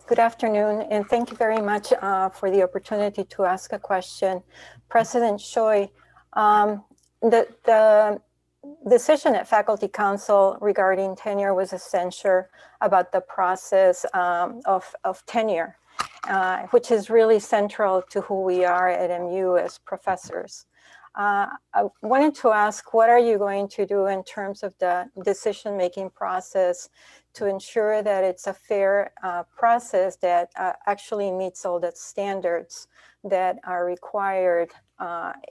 Good afternoon, and thank you very much for the opportunity to ask a question. President Choi, the decision at Faculty Council regarding tenure was a censure about the process of tenure, which is really central to who we are at MU as professors. I wanted to ask, what are you going to do in terms of the decision-making process to ensure that it's a fair process that actually meets all the standards that are required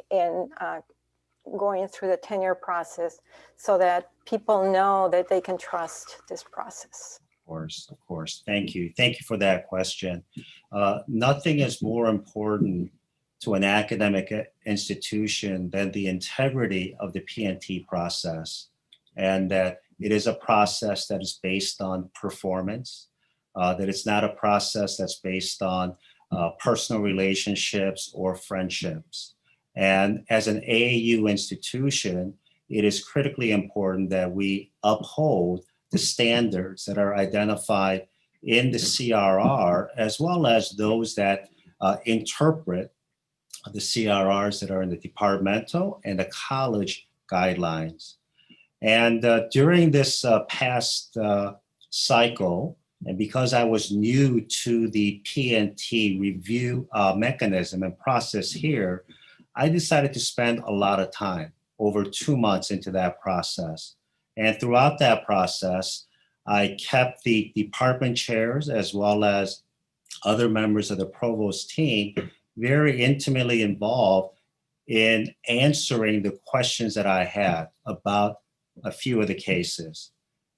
in going through the tenure process so that people know that they can trust this process? Of course. Thank you. Thank you for that question. Nothing is more important to an academic institution than the integrity of the P&T process, and that it is a process that is based on performance, that it's not a process that's based on personal relationships or friendships. And as an AAU institution, it is critically important that we uphold the standards that are identified in the CRR, as well as those that interpret the CRRs that are in the departmental and the college guidelines. And during this past cycle, and because I was new to the P&T review mechanism and process here, I decided to spend a lot of time, over 2 months into that process. And throughout that process, I kept the department chairs as well as other members of the provost team very intimately involved in answering the questions that I had about a few of the cases.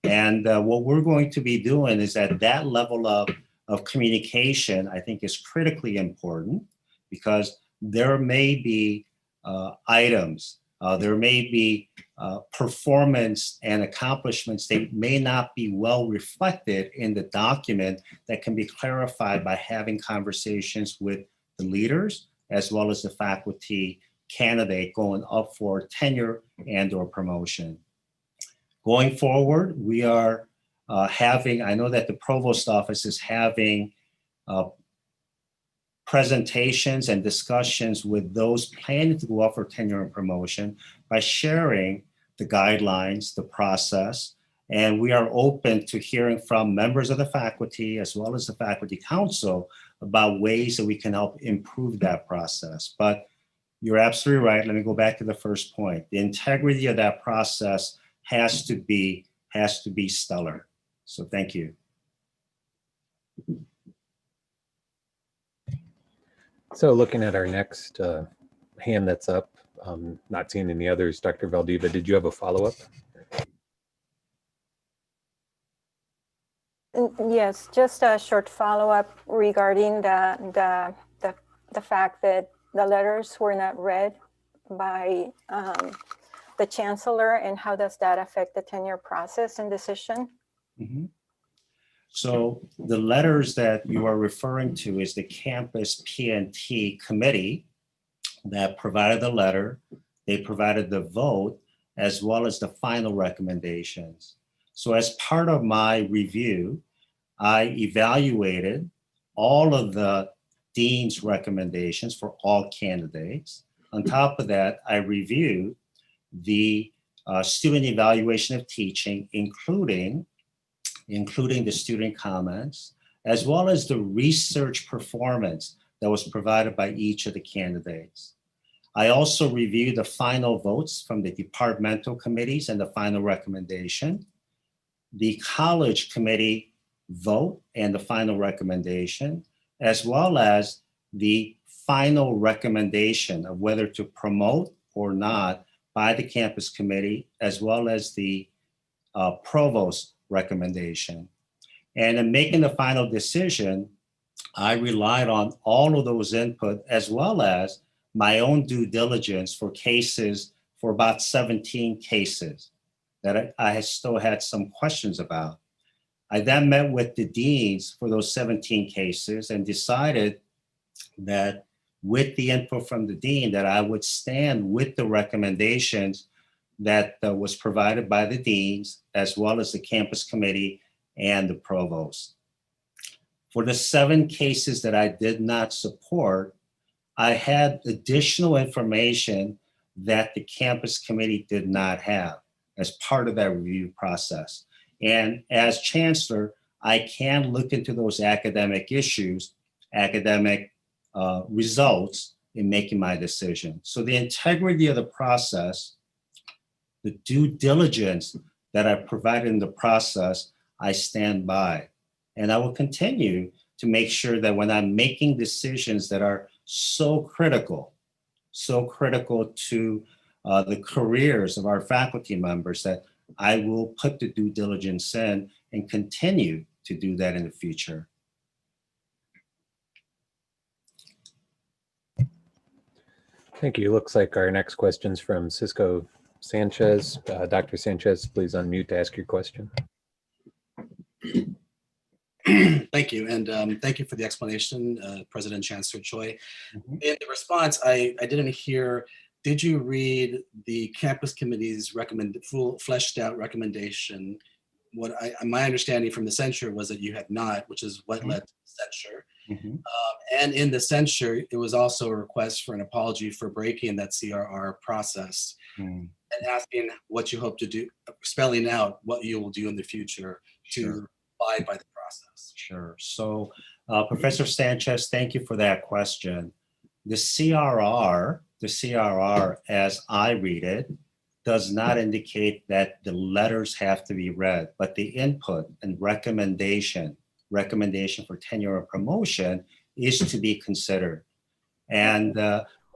And what we're going to be doing is at that level of communication, I think is critically important, because there may be items, there may be performance and accomplishments that may not be well reflected in the document that can be clarified by having conversations with the leaders as well as the faculty candidate going up for tenure and or promotion. Going forward, we are having, I know that the provost office is having presentations and discussions with those planning to go up for tenure and promotion by sharing the guidelines, the process, and we are open to hearing from members of the faculty as well as the faculty council about ways that we can help improve that process. But you're absolutely right. Let me go back to the first point. The integrity of that process has to be stellar. So thank you. So looking at our next hand that's up, not seeing any others. Dr. Valdiva, did you have a follow-up? Yes, just a short follow-up regarding the fact that the letters were not read by the chancellor, and how does that affect the tenure process and decision? Mhm. So the letters that you are referring to is the campus P&T committee that provided the letter. They provided the vote as well as the final recommendations. So as part of my review, I evaluated all of the dean's recommendations for all candidates. On top of that, I reviewed the student evaluation of teaching, including the student comments, as well as the research performance that was provided by each of the candidates. I also reviewed the final votes from the departmental committees and the final recommendation, the college committee vote and the final recommendation, as well as the final recommendation of whether to promote or not by the campus committee, as well as the provost recommendation. And in making the final decision, I relied on all of those input as well as my own due diligence for cases, for about 17 cases that I still had some questions about. I then met with the deans for those 17 cases and decided that with the input from the dean that I would stand with the recommendations that was provided by the deans, as well as the campus committee and the provost. For the 7 cases that I did not support, I had additional information that the campus committee did not have as part of that review process. And as chancellor, I can look into those academic issues, academic results in making my decision. So the integrity of the process, the due diligence that I provided in the process, I stand by. And I will continue to make sure that when I'm making decisions that are so critical to the careers of our faculty members, that I will put the due diligence in and continue to do that in the future. Thank you. Looks like our next question's from Cisco Sanchez. Dr. Sanchez, please unmute to ask your question. Thank you. And thank you for the explanation, President Chancellor Choi. In the response, I didn't hear, did you read the campus committee's full fleshed out recommendation? My understanding from the censure was that you had not, which is what led to the censure. And in the censure, it was also a request for an apology for breaking that CRR process and asking what you hope to do, spelling out what you will do in the future to abide by the process. Sure. So Professor Sanchez, thank you for that question. The CRR, as I read it, does not indicate that the letters have to be read, but the input and recommendation for tenure and promotion is to be considered. And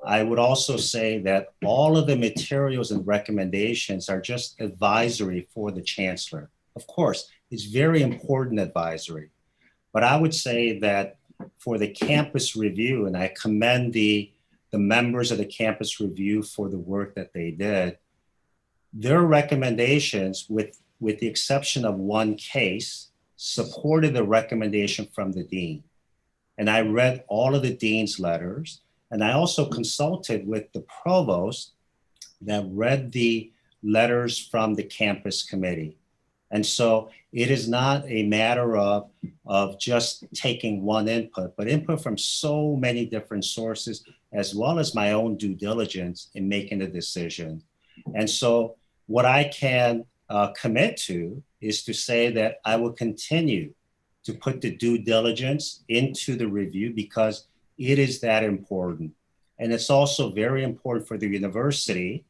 I would also say that all of the materials and recommendations are just advisory for the chancellor. Of course, it's very important advisory, but I would say that for the campus review, and I commend the members of the campus review for the work that they did, their recommendations, with the exception of one case, supported the recommendation from the dean. And I read all of the dean's letters, and I also consulted with the provost that read the letters from the campus committee. And so it is not a matter of just taking one input, but input from so many different sources, as well as my own due diligence in making a decision. And so what I can commit to is to say that I will continue to put the due diligence into the review because it is that important. And it's also very important for the university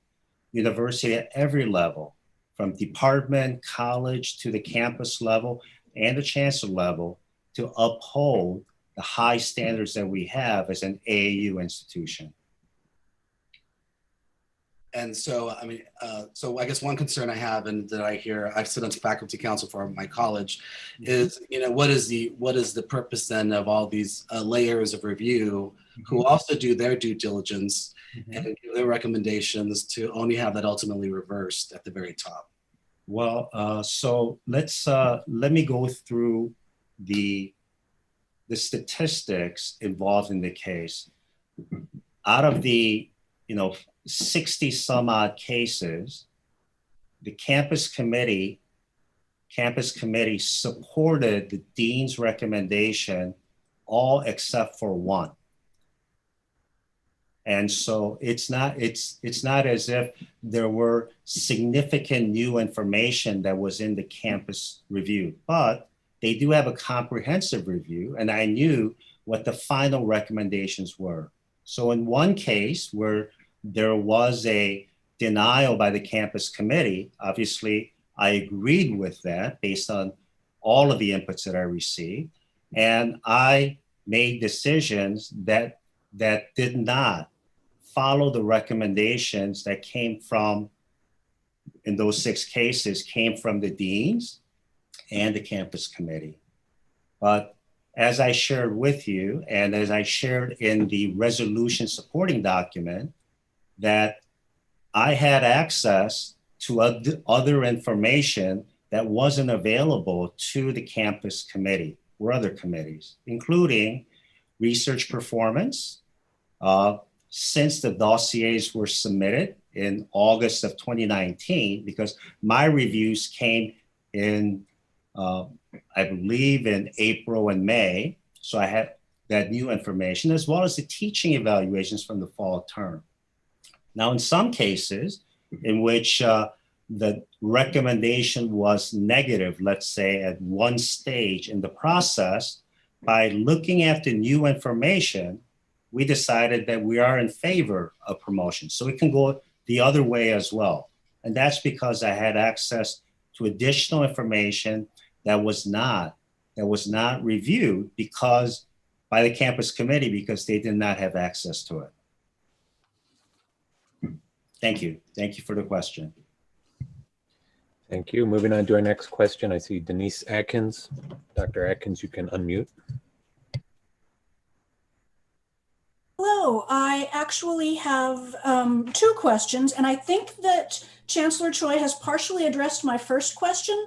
at every level, from department, college, to the campus level and the chancellor level, to uphold the high standards that we have as an AAU institution. And so, so I guess one concern I have, and that I hear, I've sit on faculty council for my college, is, what is the purpose then of all these layers of review who also do their due diligence and give their recommendations to only have that ultimately reversed at the very top? Well, so let me go through the statistics involved in the case. Out of the 60 some odd cases, the campus committee supported the dean's recommendation, all except for one. And so it's not as if there were significant new information that was in the campus review, but they do have a comprehensive review, and I knew what the final recommendations were. So in one case where there was a denial by the campus committee, obviously I agreed with that based on all of the inputs that I received, and I made decisions that did not follow the recommendations that came from, in those 6 cases, came from the deans and the campus committee. But as I shared with you, and as I shared in the resolution supporting document, that I had access to other information that wasn't available to the campus committee or other committees, including research performance. Since the dossiers were submitted in August of 2019, because my reviews came in, I believe in April and May. So I had that new information, as well as the teaching evaluations from the fall term. Now, in some cases in which the recommendation was negative, let's say at one stage in the process, by looking at the new information, we decided that we are in favor of promotion. So it can go the other way as well. And that's because I had access to additional information that was not reviewed by the campus committee because they did not have access to it. Thank you. Thank you for the question. Thank you. Moving on to our next question. I see Denise Atkins. Dr. Atkins, you can unmute. Hello, I actually have 2 questions, and I think that Chancellor Choi has partially addressed my first question.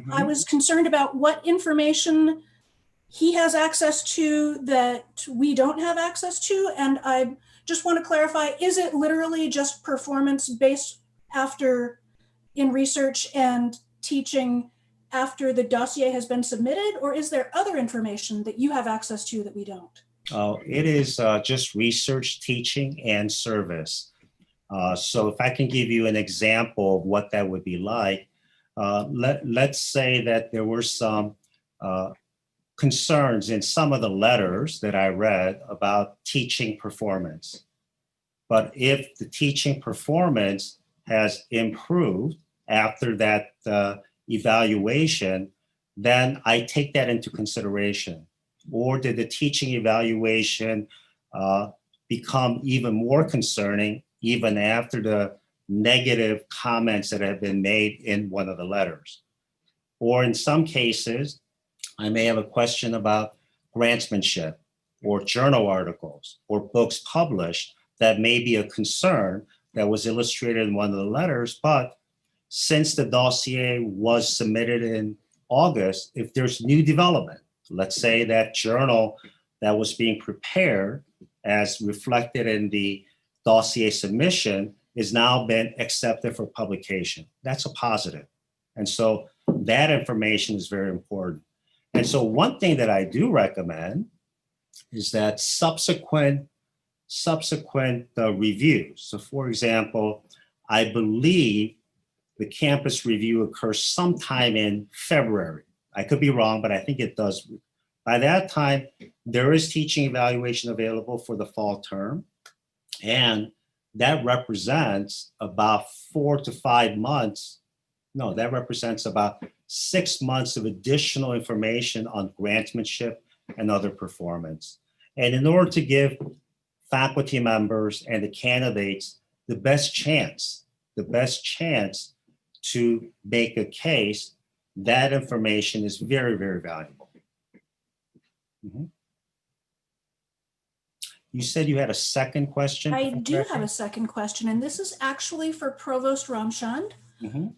I was concerned about what information he has access to that we don't have access to, and I just want to clarify, is it literally just performance based in research and teaching after the dossier has been submitted, or is there other information that you have access to that we don't? It is just research, teaching, and service. So if I can give you an example of what that would be like, let's say that there were some concerns in some of the letters that I read about teaching performance. But if the teaching performance has improved after that evaluation, then I take that into consideration. Or did the teaching evaluation become even more concerning even after the negative comments that have been made in one of the letters? Or in some cases, I may have a question about grantsmanship or journal articles or books published that may be a concern that was illustrated in one of the letters. But since the dossier was submitted in August, if there's new development, let's say that journal that was being prepared as reflected in the dossier submission is now been accepted for publication. That's a positive. And so that information is very important. And so one thing that I do recommend is that subsequent reviews. So for example, I believe the campus review occurs sometime in February. I could be wrong, but I think it does. By that time, there is teaching evaluation available for the fall term. And that represents about 4 to 5 months. No, that represents about 6 months of additional information on grantsmanship and other performance. And in order to give faculty members and the candidates the best chance to make a case, that information is very, very valuable. Mhm. You said you had a second question? I do have a second question, and this is actually for Provost Ramchand. Mhm.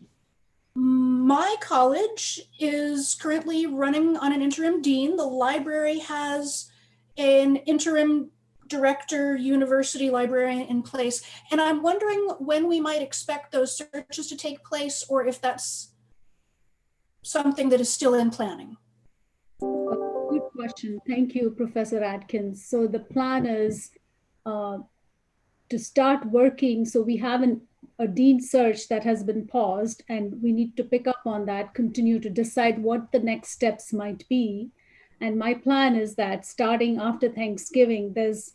My college is currently running on an interim dean. The library has an interim director, university librarian in place. And I'm wondering when we might expect those searches to take place, or if that's something that is still in planning. Good question. Thank you, Professor Atkins. So the plan is to start working. So we have a dean search that has been paused, and we need to pick up on that, continue to decide what the next steps might be. And my plan is that starting after Thanksgiving, there's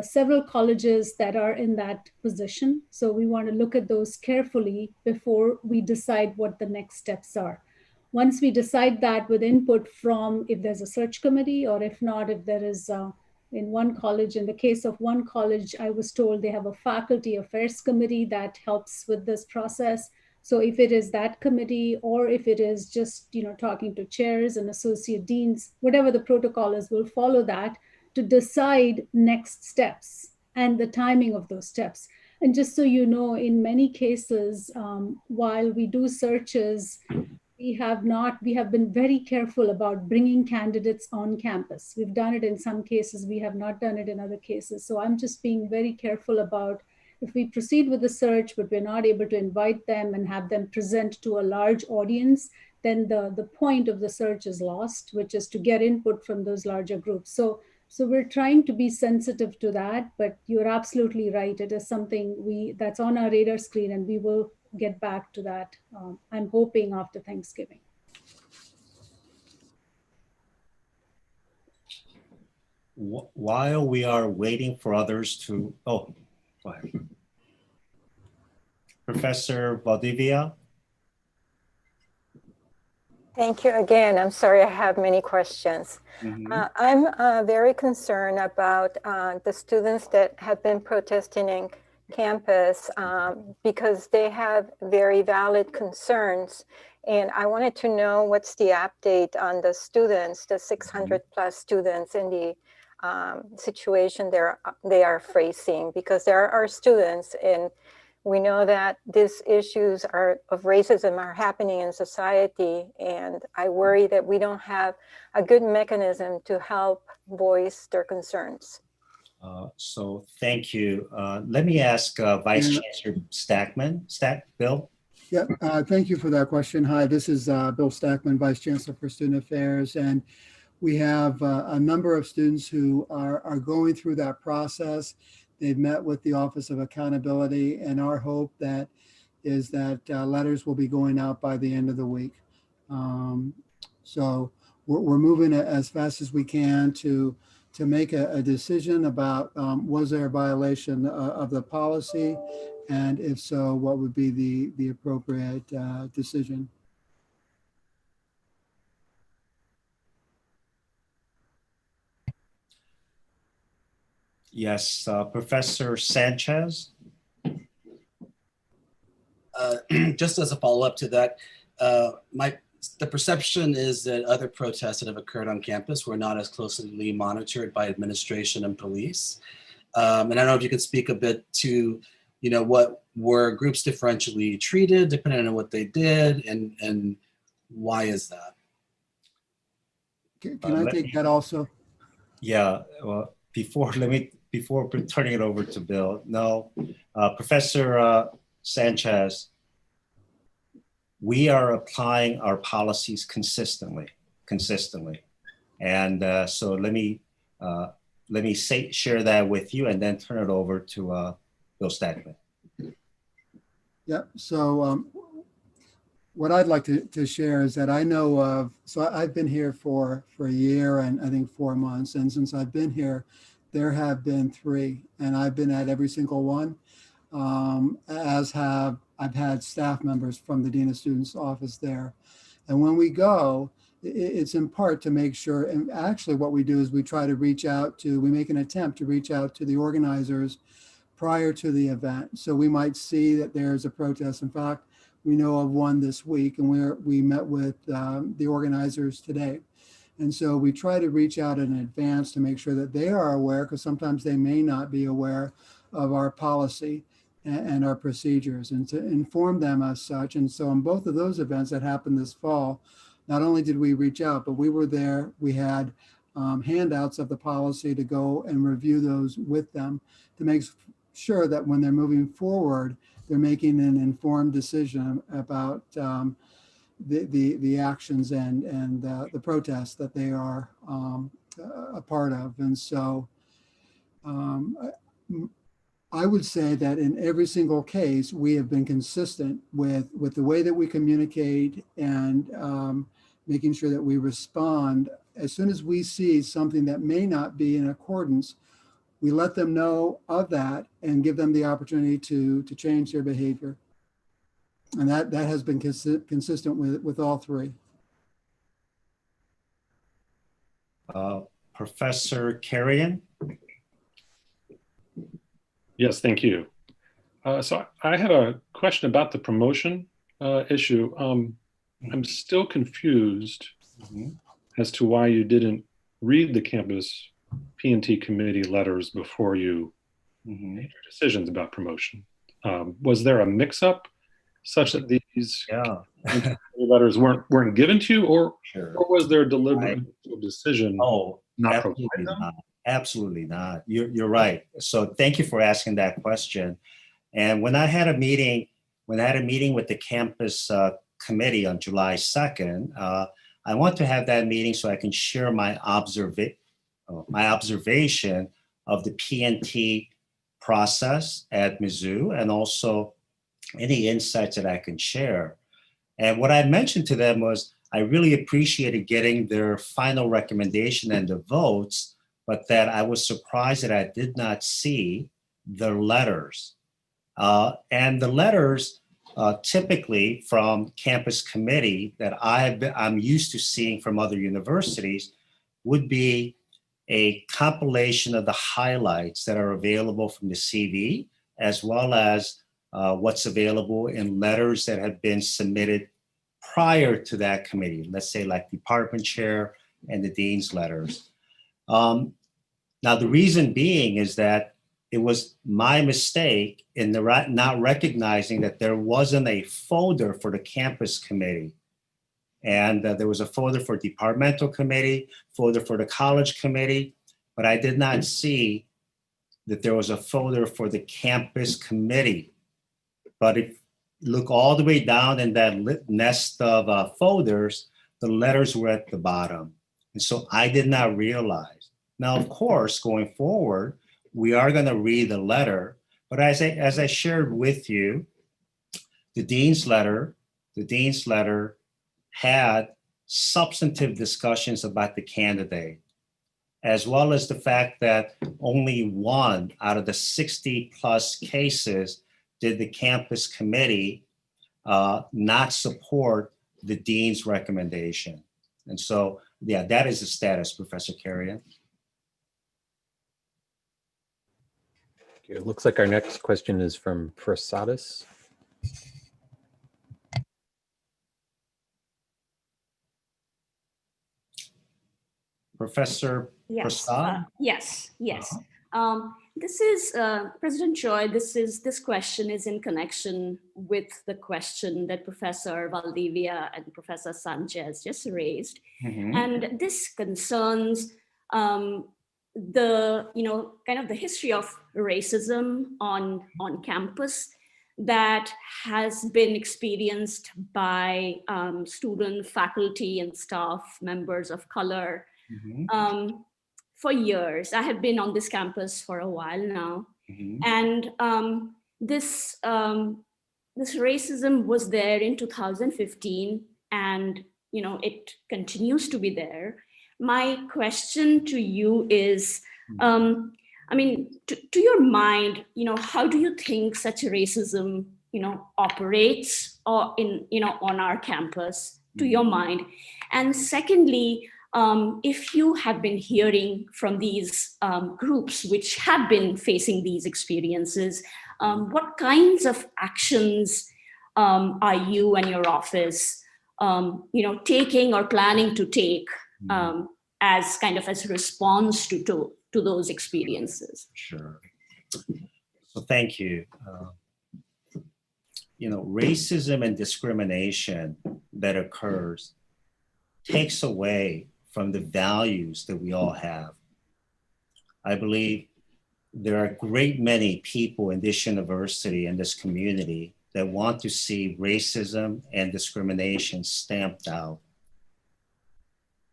several colleges that are in that position. So we want to look at those carefully before we decide what the next steps are. Once we decide that with input from, if there's a search committee, or if not, if there is in one college, in the case of one college, I was told they have a faculty affairs committee that helps with this process. So if it is that committee, or if it is just, talking to chairs and associate deans, whatever the protocol is, we'll follow that to decide next steps and the timing of those steps. And just so you know, in many cases, while we do searches, we have been very careful about bringing candidates on campus. We've done it in some cases, we have not done it in other cases. So I'm just being very careful about, if we proceed with the search, but we're not able to invite them and have them present to a large audience, then the point of the search is lost, which is to get input from those larger groups. So we're trying to be sensitive to that, but you're absolutely right. It is something that's on our radar screen, and we will get back to that. I'm hoping after Thanksgiving. While we are waiting for others to, go ahead. Professor Valdivia. Thank you again. I'm sorry, I have many questions. I'm very concerned about the students that have been protesting in campus because they have very valid concerns. And I wanted to know what's the update on the students, the 600 plus students in the situation they are facing, because there are students, and we know that these issues of racism are happening in society, and I worry that we don't have a good mechanism to help voice their concerns. So thank you. Let me ask Vice Chancellor Stackman. Bill? Yeah, thank you for that question. Hi, this is Bill Stackman, Vice Chancellor for Student Affairs, and we have a number of students who are going through that process. They've met with the Office of Accountability, and our hope is that letters will be going out by the end of the week. So we're moving as fast as we can to make a decision about was there a violation of the policy, and if so, what would be the appropriate decision. Yes, Professor Sanchez. Just as a follow-up to that, the perception is that other protests that have occurred on campus were not as closely monitored by administration and police. And I don't know if you could speak a bit to, what were groups differentially treated depending on what they did, and why is that? Can I take that also? Yeah, well, before turning it over to Bill, no, Professor Sanchez, we are applying our policies consistently. And so let me share that with you, and then turn it over to Bill Stackman. Yeah, so what I'd like to share is that I know of, so I've been here for a year and I think 4 months. And since I've been here, there have been 3, and I've been at every single one, I've had staff members from the Dean of Students office there. And when we go, it's in part to make sure, and actually what we do is we try to we make an attempt to reach out to the organizers prior to the event. So we might see that there's a protest. In fact, we know of one this week, and we met with the organizers today. And so we try to reach out in advance to make sure that they are aware, because sometimes they may not be aware of our policy and our procedures, and to inform them as such. And so on both of those events that happened this fall, not only did we reach out, but we were there. We had handouts of the policy to go and review those with them to make sure that when they're moving forward, they're making an informed decision about the actions and the protests that they are a part of. And so I would say that in every single case, we have been consistent with the way that we communicate and making sure that we respond. As soon as we see something that may not be in accordance, we let them know of that and give them the opportunity to change their behavior. And that has been consistent with all three. Professor Carrion? Yes, thank you. So I had a question about the promotion issue. I'm still confused as to why you didn't read the campus P&T committee letters before you made your decisions about promotion. Was there a mix-up such that these letters weren't given to you, or was there a deliberate decision? Not absolutely not. Absolutely not. You're right. So thank you for asking that question. And when I had a meeting with the campus committee on July 2nd, I want to have that meeting so I can share my observation of the P&T process at Mizzou, and also any insights that I can share. And what I mentioned to them was I really appreciated getting their final recommendation and the votes, but that I was surprised that I did not see their letters. And the letters typically from campus committee that I'm used to seeing from other universities would be a compilation of the highlights that are available from the CV, as well as what's available in letters that have been submitted prior to that committee, let's say like department chair and the dean's letters. Now, the reason being is that it was my mistake in not recognizing that there wasn't a folder for the campus committee. And there was a folder for departmental committee, folder for the college committee, but I did not see that there was a folder for the campus committee. But if you look all the way down in that nest of folders, the letters were at the bottom. And so I did not realize. Now, of course, going forward, we are going to read the letter, but as I shared with you, the dean's letter had substantive discussions about the candidate, as well as the fact that only one out of the 60 plus cases did the campus committee not support the dean's recommendation. And so, yeah, that is the status, Professor Carrion. Okay, it looks like our next question is from Prasadis. Professor Prasad? Yes. This is President Choi. This question is in connection with the question that Professor Valdivia and Professor Sanchez just raised, and this concerns the kind of the history of racism on campus that has been experienced by student, faculty, and staff members of color. For years. I have been on this campus for a while now, and this racism was there in 2015, and it continues to be there. My question to you is, I mean, to your mind, how do you think such a racism, operates or on our campus? To your mind, and secondly, If you have been hearing from these groups which have been facing these experiences, what kinds of actions are you and your office taking or planning to take as kind of as a response to those experiences? Sure. So thank you. Racism and discrimination that occurs takes away from the values that we all have. I believe there are a great many people in this university and this community that want to see racism and discrimination stamped out.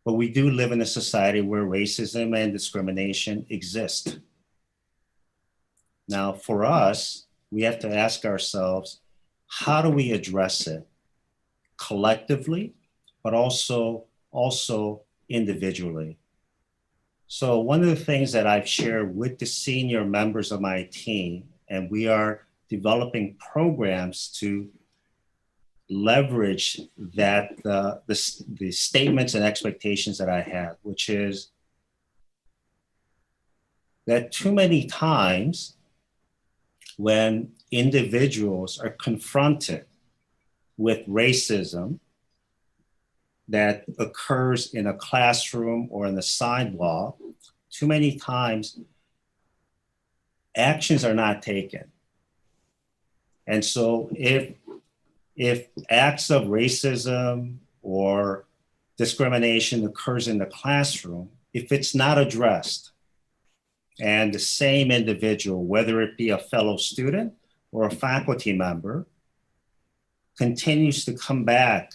But we do live in a society where racism and discrimination exist. Now, for us, we have to ask ourselves, how do we address it collectively, but also individually? So one of the things that I've shared with the senior members of my team, and we are developing programs to leverage that the statements and expectations that I have, which is that too many times when individuals are confronted with racism that occurs in a classroom or in the sidewalk, too many times actions are not taken. And so if acts of racism or discrimination occurs in the classroom, if it's not addressed, and the same individual, whether it be a fellow student or a faculty member, continues to come back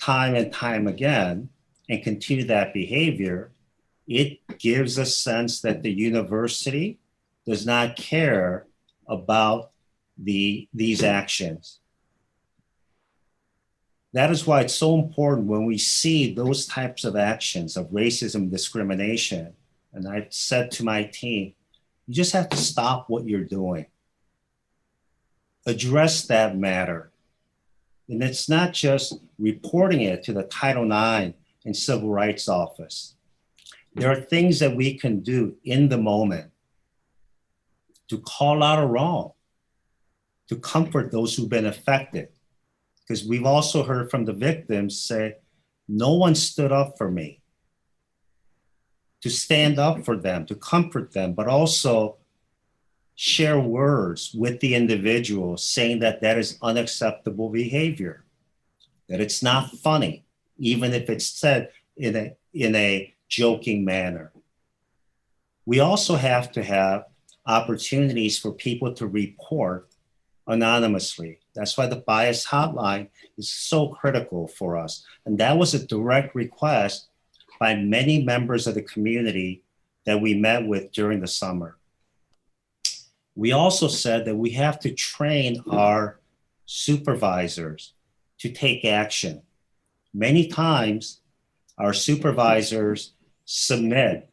time and time again and continue that behavior, it gives a sense that the university does not care about these actions. That is why it's so important when we see those types of actions of racism, discrimination. And I've said to my team, you just have to stop what you're doing. Address that matter. And it's not just reporting it to the Title IX and Civil Rights Office. There are things that we can do in the moment to call out a wrong, to comfort those who've been affected. Because we've also heard from the victims say, no one stood up for me. To stand up for them, to comfort them, but also share words with the individual saying that that is unacceptable behavior, that it's not funny, even if it's said in a joking manner. We also have to have opportunities for people to report anonymously. That's why the bias hotline is so critical for us. And that was a direct request by many members of the community that we met with during the summer. We also said that we have to train our supervisors to take action. Many times, our supervisors submit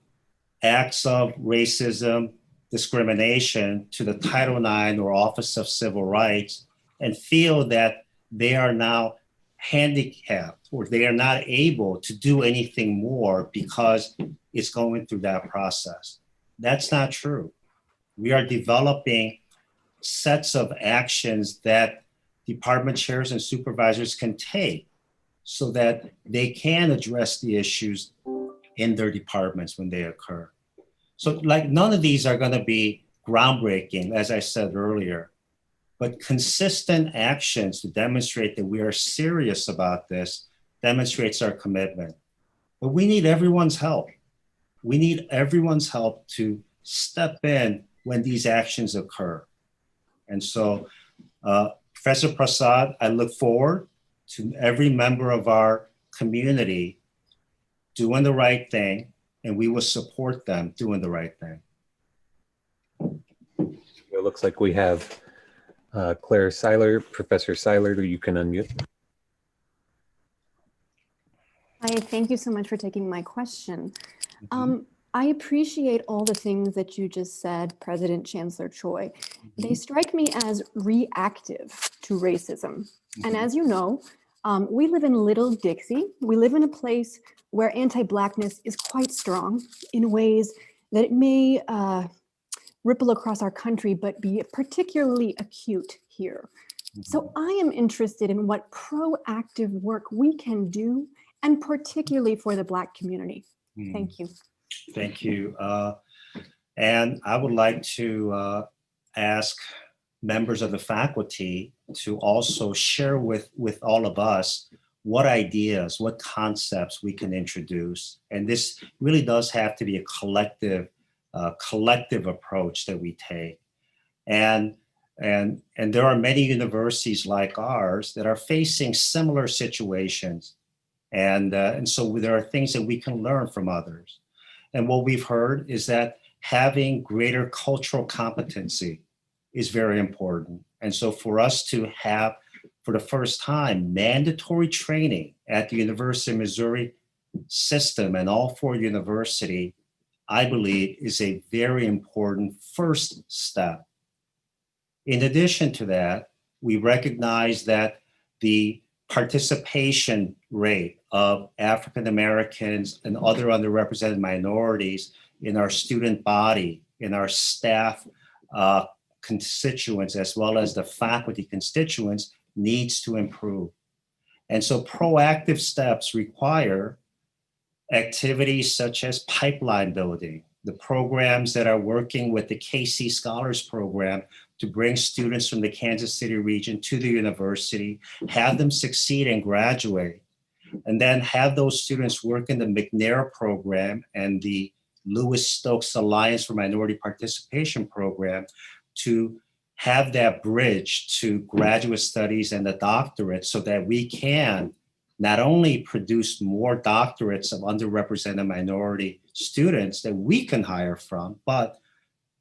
acts of racism, discrimination to the Title IX or Office of Civil Rights and feel that they are now handicapped or they are not able to do anything more because it's going through that process. That's not true. We are developing sets of actions that department chairs and supervisors can take so that they can address the issues in their departments when they occur. So like none of these are going to be groundbreaking, as I said earlier, but consistent actions to demonstrate that we are serious about this demonstrates our commitment. But we need everyone's help. We need everyone's help to step in when these actions occur. And so, Professor Prasad, I look forward to every member of our community doing the right thing, and we will support them doing the right thing. It looks like we have Claire Seiler. Professor Seiler, you can unmute. Hi, thank you so much for taking my question. I appreciate all the things that you just said, President Chancellor Choi. They strike me as reactive to racism. And as you know, We live in Little Dixie. We live in a place where anti-Blackness is quite strong in ways that it may ripple across our country, but be particularly acute here. So I am interested in what proactive work we can do, and particularly for the Black community. Thank you. Thank you. And I would like to ask members of the faculty to also share with all of us what ideas, what concepts we can introduce. And this really does have to be a collective approach that we take. And there are many universities like ours that are facing similar situations. And so there are things that we can learn from others. And what we've heard is that having greater cultural competency is very important. And so for us to have, for the first time, mandatory training at the University of Missouri system and all 4 universities, I believe is a very important first step. In addition to that, we recognize that the participation rate of African Americans and other underrepresented minorities in our student body, in our staff constituents, as well as the faculty constituents, needs to improve. And so proactive steps require activities such as pipeline building, the programs that are working with the KC Scholars Program to bring students from the Kansas City region to the university, have them succeed and graduate, and then have those students work in the McNair program and the Lewis Stokes Alliance for Minority Participation program to have that bridge to graduate studies and the doctorate so that we can not only produce more doctorates of underrepresented minority students that we can hire from, but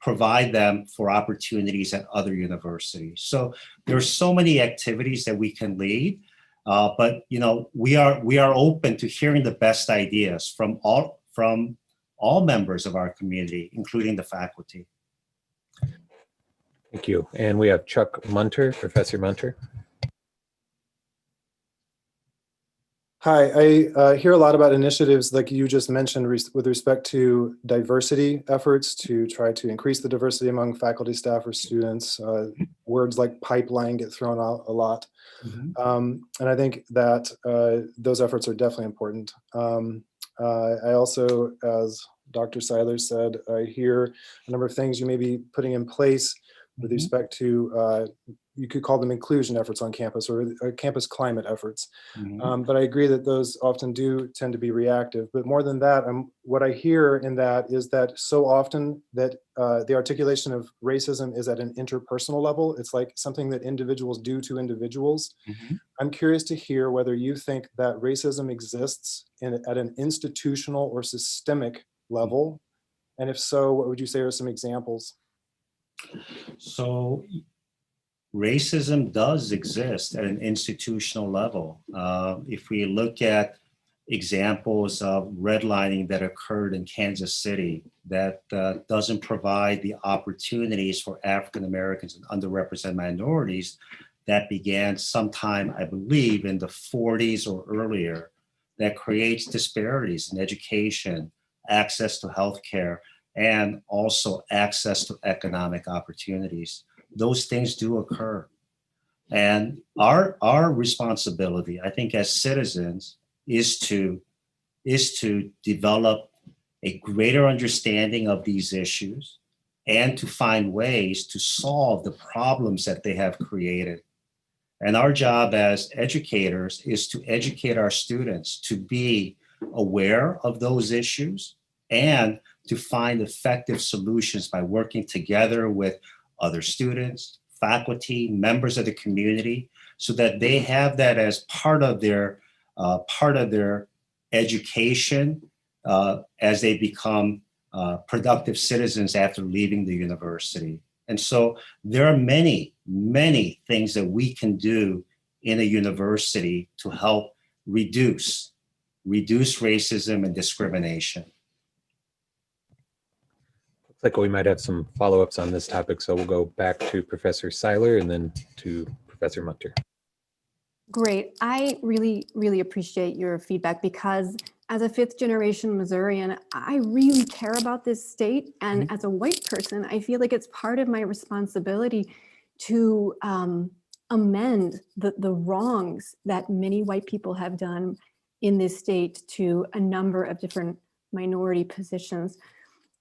provide them for opportunities at other universities. So there's so many activities that we can lead, but we are open to hearing the best ideas from all members of our community, including the faculty. Thank you. And we have Chuck Munter, Professor Munter. Hi, I hear a lot about initiatives like you just mentioned with respect to diversity efforts to try to increase the diversity among faculty, staff, or students. Words like pipeline get thrown out a lot. And I think that those efforts are definitely important. I also, as Dr. Seiler said, I hear a number of things you may be putting in place with respect to, you could call them inclusion efforts on campus or campus climate efforts. But I agree that those often do tend to be reactive. But more than that, what I hear in that is that so often that the articulation of racism is at an interpersonal level. It's like something that individuals do to individuals. I'm curious to hear whether you think that racism exists at an institutional or systemic level. And if so, what would you say are some examples? So racism does exist at an institutional level. If we look at examples of redlining that occurred in Kansas City that doesn't provide the opportunities for African Americans and underrepresented minorities, that began sometime, I believe, in the 40s or earlier, that creates disparities in education, access to healthcare, and also access to economic opportunities. Those things do occur. And our responsibility, I think, as citizens is to develop a greater understanding of these issues and to find ways to solve the problems that they have created. And our job as educators is to educate our students to be aware of those issues and to find effective solutions by working together with other students, faculty, members of the community, so that they have that as part of their education as they become productive citizens after leaving the university. And so there are many, many things that we can do in a university to help reduce racism and discrimination. Looks like we might have some follow-ups on this topic, so we'll go back to Professor Seiler and then to Professor Munter. Great. I really, really appreciate your feedback because as a fifth generation Missourian, I really care about this state. And as a white person, I feel like it's part of my responsibility to amend the wrongs that many white people have done in this state to a number of different minority positions.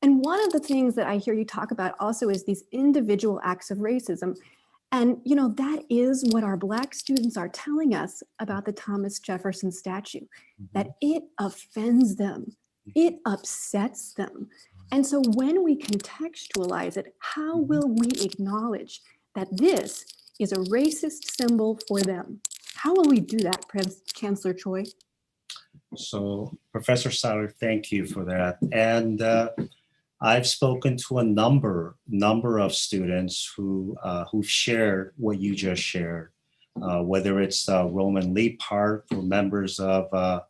And one of the things that I hear you talk about also is these individual acts of racism. And, you know, that is what our Black students are telling us about the Thomas Jefferson statue, that it offends them, it upsets them. And so when we contextualize it, how will we acknowledge that this is a racist symbol for them? How will we do that, Chancellor Choi? So Professor Sauer, thank you for that. And I've spoken to a number of students who've shared what you just shared, whether it's Roman Lee Park or members of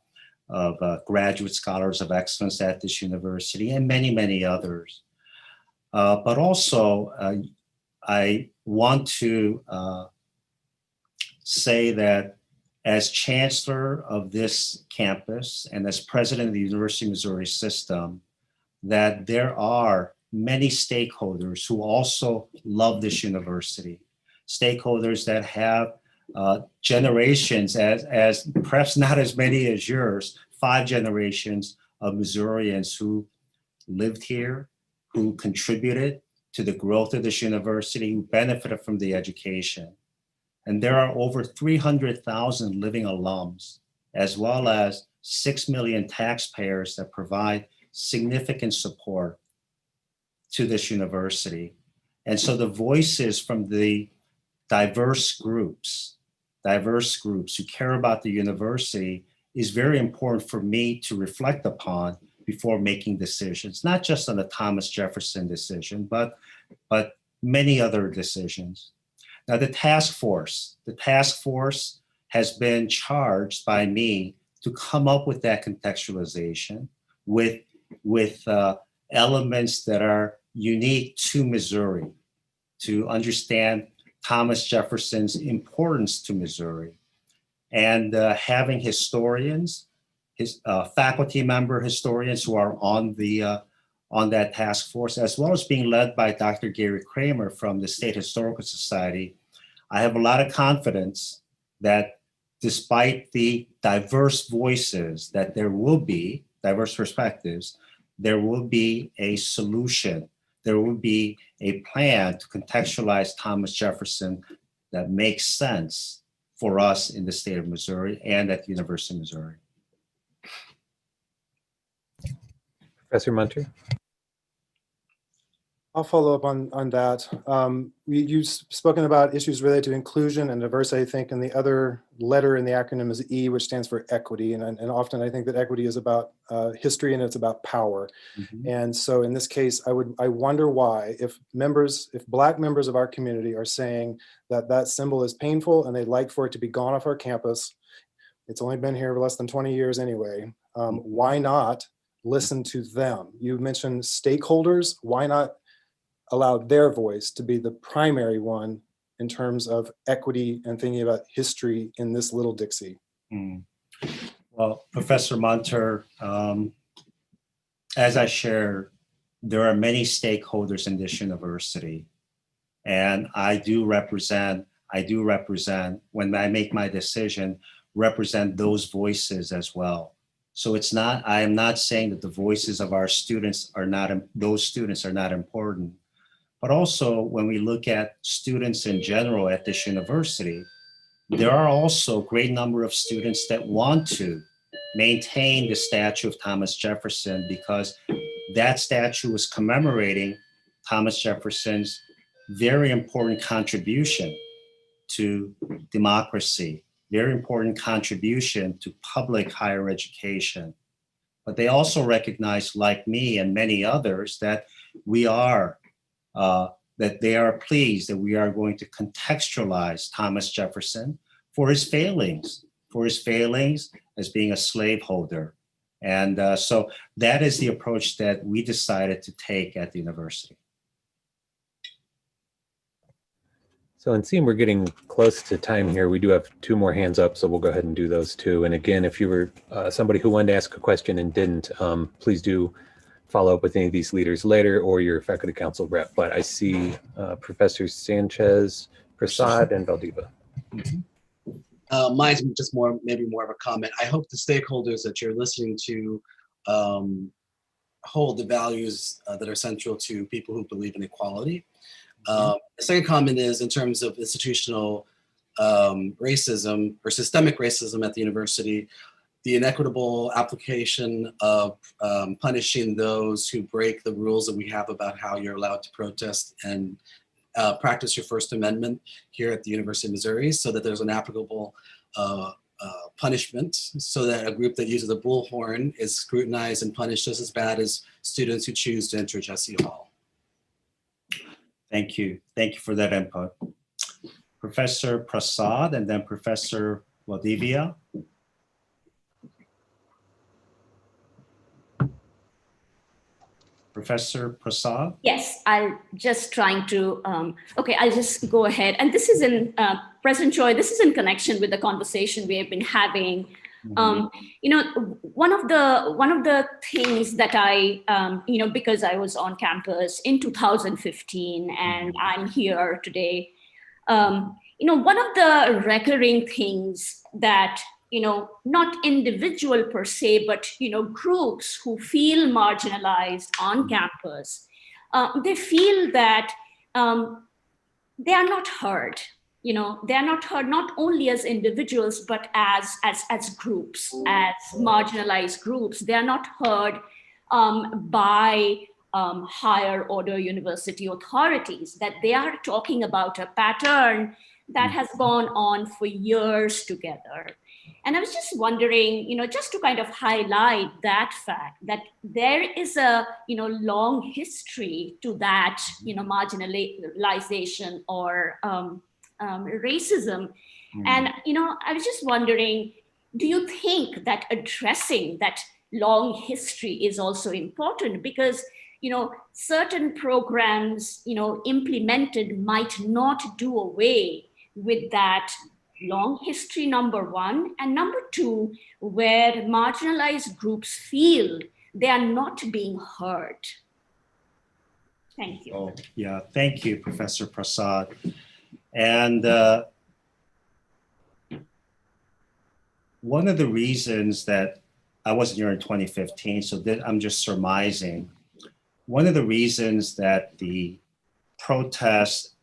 Graduate Scholars of Excellence at this university and many, many others. But also, I want to say that as chancellor of this campus and as president of the University of Missouri system, that there are many stakeholders who also love this university, stakeholders that have generations, as perhaps not as many as yours, 5 generations of Missourians who lived here, who contributed to the growth of this university, who benefited from the education. And there are over 300,000 living alums, as well as 6 million taxpayers that provide significant support to this university. And so the voices from the diverse groups who care about the university is very important for me to reflect upon before making decisions, not just on the Thomas Jefferson decision, but many other decisions. Now the task force has been charged by me to come up with that contextualization with elements that are unique to Missouri, to understand Thomas Jefferson's importance to Missouri, and having historians, faculty member historians who are on that task force, as well as being led by Dr. Gary Kramer from the State Historical Society. I have a lot of confidence that despite the diverse voices that there will be, diverse perspectives, there will be a solution. There will be a plan to contextualize Thomas Jefferson that makes sense for us in the state of Missouri and at the University of Missouri. Professor Munter? I'll follow up on that. You've spoken about issues related to inclusion and diversity, I think, and the other letter in the acronym is E, which stands for equity. And often I think that equity is about history and it's about power. Mm-hmm. And so in this case, I wonder why, if Black members of our community are saying that that symbol is painful and they'd like for it to be gone off our campus, it's only been here for less than 20 years anyway, why not listen to them? You mentioned stakeholders, why not allow their voice to be the primary one in terms of equity and thinking about history in this little Dixie? Well, Professor Munter, as I shared, there are many stakeholders in this university. And I do represent, when I make my decision, represent those voices as well. So I am not saying that the voices of our students are not, those students are not important. But also, when we look at students in general at this university, there are also a great number of students that want to maintain the statue of Thomas Jefferson because that statue was commemorating Thomas Jefferson's very important contribution to democracy, very important contribution to public higher education. But they also recognize, like me and many others, that that they are pleased that we are going to contextualize Thomas Jefferson for his failings as being a slaveholder. And so that is the approach that we decided to take at the university. So and seeing we're getting close to time here, we do have 2 more hands up, so we'll go ahead and do those 2. And again, if you were somebody who wanted to ask a question and didn't, please do follow up with any of these leaders later or your faculty council rep. But I see Professor Sanchez, Prasad, and Valdiva. Mine's just maybe more of a comment. I hope the stakeholders that you're listening to hold the values that are central to people who believe in equality. The second comment is in terms of institutional racism or systemic racism at the university, the inequitable application of punishing those who break the rules that we have about how you're allowed to protest and practice your First Amendment here at the University of Missouri, so that there's an applicable punishment, so that a group that uses a bullhorn is scrutinized and punished just as bad as students who choose to enter Jesse Hall. Thank you. Thank you for that input. Professor Prasad and then Professor Valdivia. Professor Prasad? Yes, I'm just trying to, okay, I'll just go ahead. And this is in, President Choi, this is in connection with the conversation we have been having. You know, one of the things that I, you know, because I was on campus in 2015 and I'm here today, you know, one of the recurring things that, you know, not individual per se, but, you know, groups who feel marginalized on campus, they feel that they are not heard. You know, they are not heard not only as individuals, but as groups, as marginalized groups. They are not heard by higher order university authorities, that they are talking about a pattern that has gone on for years together. And I was just wondering, you know, just to kind of highlight that fact that there is a, you know, long history to that, you know, marginalization or racism. And, you know, I was just wondering, do you think that addressing that long history is also important? Because, you know, certain programs, you know, implemented might not do away with that long history, number one, and number two, where marginalized groups feel they are not being heard. Thank you. Oh, yeah, thank you, Professor Prasad. And one of the reasons that I wasn't here in 2015, so that I'm just surmising, one of the reasons that the protests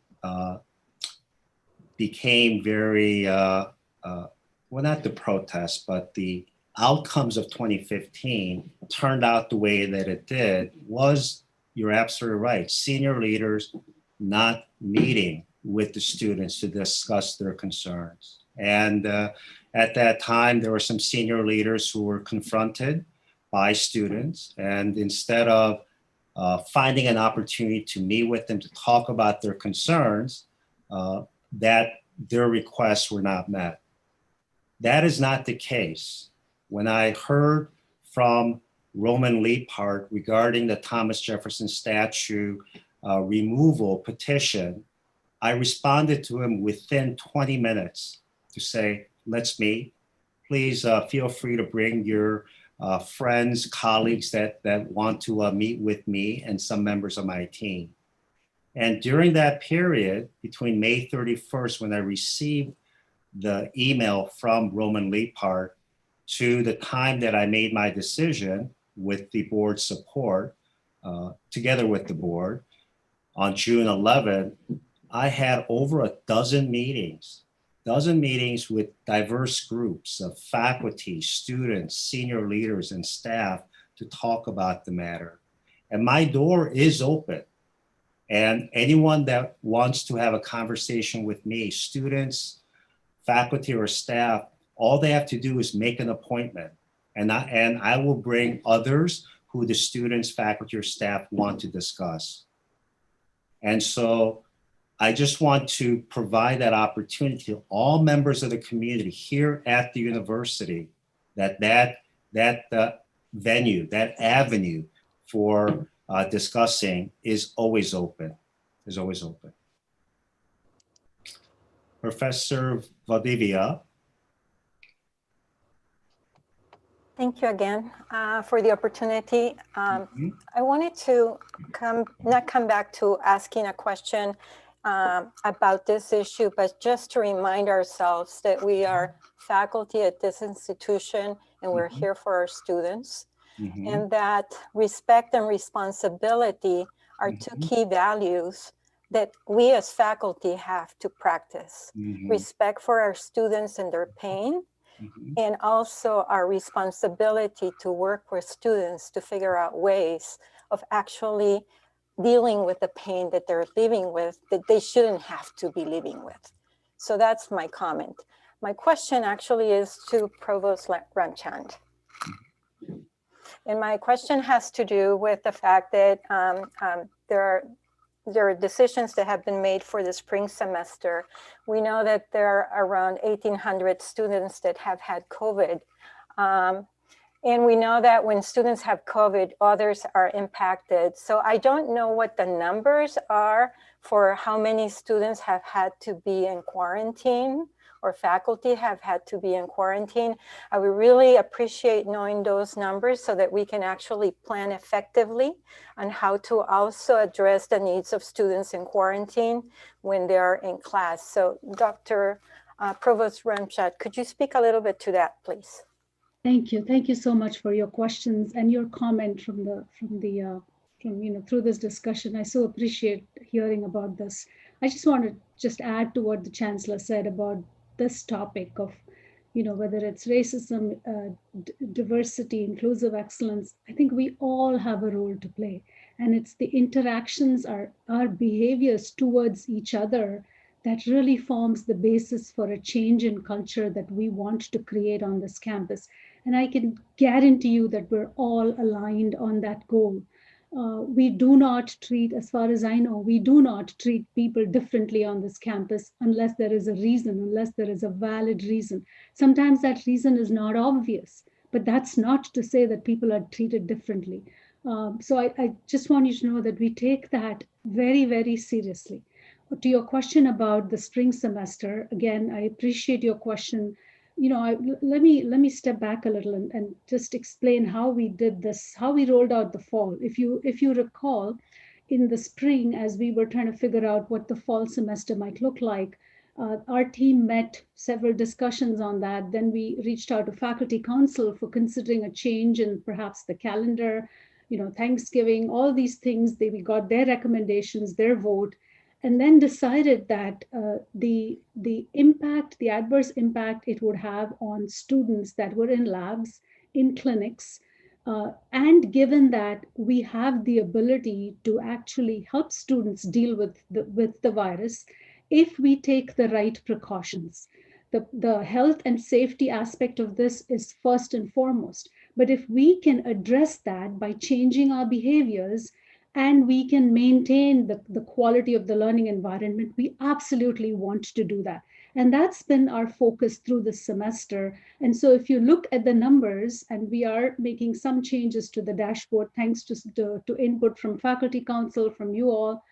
became very, well, not the protests, but the outcomes of 2015 turned out the way that it did was, you're absolutely right, senior leaders not meeting with the students to discuss their concerns. And at that time, there were some senior leaders who were confronted by students, and instead of finding an opportunity to meet with them to talk about their concerns, that their requests were not met. That is not the case. When I heard from Roman Leapart regarding the Thomas Jefferson statue removal petition, I responded to him within 20 minutes to say, let's meet. Please feel free to bring your friends, colleagues that want to meet with me and some members of my team. And during that period, between May 31st, when I received the email from Roman Leapart, to the time that I made my decision with the board's support, together with the board, on June 11th, I had over a dozen meetings with diverse groups of faculty, students, senior leaders, and staff to talk about the matter. And my door is open. And anyone that wants to have a conversation with me, students, faculty, or staff, all they have to do is make an appointment. And I will bring others who the students, faculty, or staff want to discuss. And so I just want to provide that opportunity to all members of the community here at the university, that venue, that avenue for discussing is always open, Professor Valdivia. Thank you again for the opportunity. I wanted to not come back to asking a question about this issue, but just to remind ourselves that we are faculty at this institution and we're here for our students, and that respect and responsibility are two key values that we as faculty have to practice. Respect for our students and their pain, and also our responsibility to work with students to figure out ways of actually dealing with the pain that they're living with, that they shouldn't have to be living with. So that's my comment. My question actually is to Provost Ramchand. And my question has to do with the fact that there are decisions that have been made for the spring semester. We know that there are around 1,800 students that have had COVID. And we know that when students have COVID, others are impacted. So I don't know what the numbers are for how many students have had to be in quarantine or faculty have had to be in quarantine. I would really appreciate knowing those numbers so that we can actually plan effectively on how to also address the needs of students in quarantine when they're in class. So Dr. Provost Ramchand, could you speak a little bit to that, please? Thank you. Thank you so much for your questions and your comment from through this discussion. I so appreciate hearing about this. I just want to add to what the Chancellor said about this topic of, whether it's racism, diversity, inclusive excellence. I think we all have a role to play, and it's the interactions, our behaviors towards each other that really forms the basis for a change in culture that we want to create on this campus. And I can guarantee you that we're all aligned on that goal. We do not treat, as far as I know, we do not treat people differently on this campus unless there is a reason, unless there is a valid reason. Sometimes that reason is not obvious, but that's not to say that people are treated differently. So I just want you to know that we take that very, very seriously. To your question about the spring semester, again, I appreciate your question. Let me step back a little and just explain how we did this, how we rolled out the fall. If you recall, in the spring, as we were trying to figure out what the fall semester might look like, our team met, several discussions on that. Then we reached out to faculty council for considering a change in perhaps the calendar, Thanksgiving, all these things. We got their recommendations, their vote, and then decided that the adverse impact it would have on students that were in labs, in clinics, and given that we have the ability to actually help students deal with the virus, if we take the right precautions. The health and safety aspect of this is first and foremost. But if we can address that by changing our behaviors, and we can maintain the quality of the learning environment, we absolutely want to do that. And that's been our focus through the semester. And so if you look at the numbers, and we are making some changes to the dashboard, thanks to input from faculty council, from you all,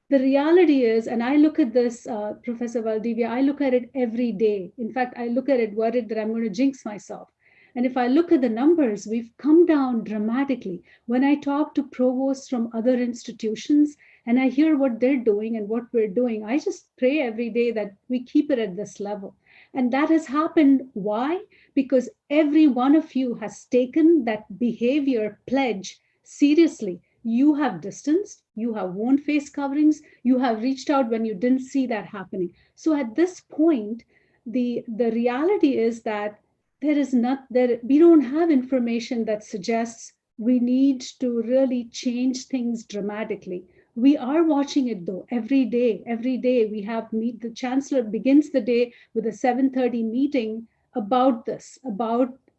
the reality is, and I look at this, Professor Valdivia, I look at it every day. In fact, I look at it worried that I'm going to jinx myself. And if I look at the numbers, we've come down dramatically. When I talk to provosts from other institutions and I hear what they're doing and what we're doing, I just pray every day that we keep it at this level. And that has happened. Why? Because every one of you has taken that behavior pledge seriously. You have distanced, you have worn face coverings, you have reached out when you didn't see that happening. So at this point, the reality is that we don't have information that suggests we need to really change things dramatically. We are watching it though, every day we have the chancellor begins the day with a 7:30 meeting about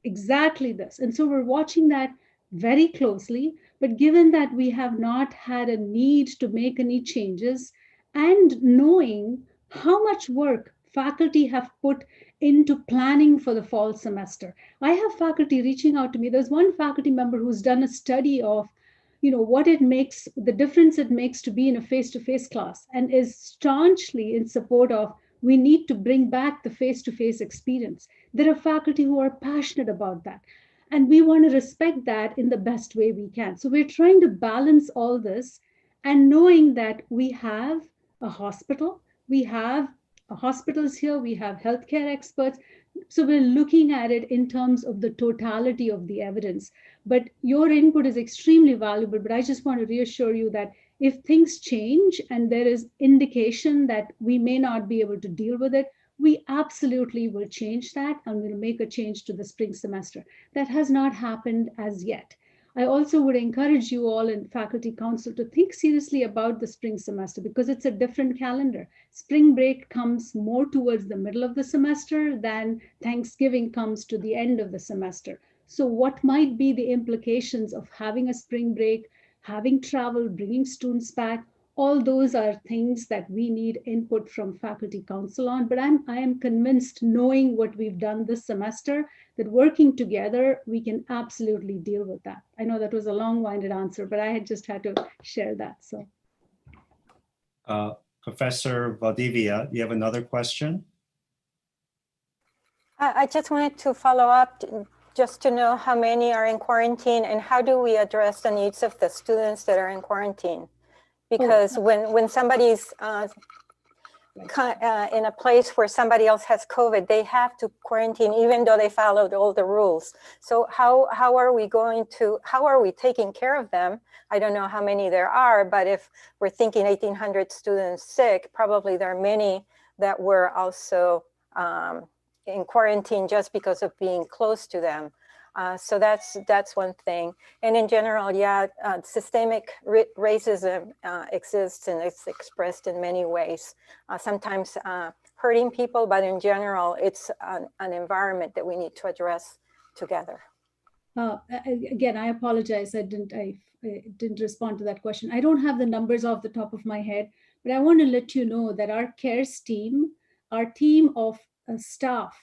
exactly this. And so we're watching that very closely, but given that we have not had a need to make any changes, and knowing how much work faculty have put into planning for the fall semester. I have faculty reaching out to me. There's one faculty member who's done a study of, what it makes, the difference it makes to be in a face-to-face class, and is staunchly in support of We need to bring back the face-to-face experience. There are faculty who are passionate about that. And we want to respect that in the best way we can. So we're trying to balance all this and knowing that we have a hospital, we have hospitals here, we have healthcare experts. So we're looking at it in terms of the totality of the evidence. But your input is extremely valuable, but I just want to reassure you that if things change and there is indication that we may not be able to deal with it, we absolutely will change that and we'll make a change to the spring semester. That has not happened as yet. I also would encourage you all in faculty council to think seriously about the spring semester because it's a different calendar. Spring break comes more towards the middle of the semester than Thanksgiving comes to the end of the semester. So what might be the implications of having a spring break, having travel, bringing students back? All those are things that we need input from faculty council on, but I am convinced, knowing what we've done this semester, that working together, we can absolutely deal with that. I know that was a long-winded answer, but I had just had to share that. So, Professor Valdivia, you have another question? I just wanted to follow up just to know how many are in quarantine and how do we address the needs of the students that are in quarantine? Because when somebody's in a place where somebody else has COVID, they have to quarantine even though they followed all the rules. So how are we taking care of them? I don't know how many there are, but if we're thinking 1,800 students sick, probably there are many that were also in quarantine just because of being close to them. So that's one thing. And in general, yeah, systemic racism exists and it's expressed in many ways. Sometimes hurting people, but in general, it's an environment that we need to address together. Again, I apologize. I didn't respond to that question. I don't have the numbers off the top of my head, but I want to let you know that our CARES team, our team of staff,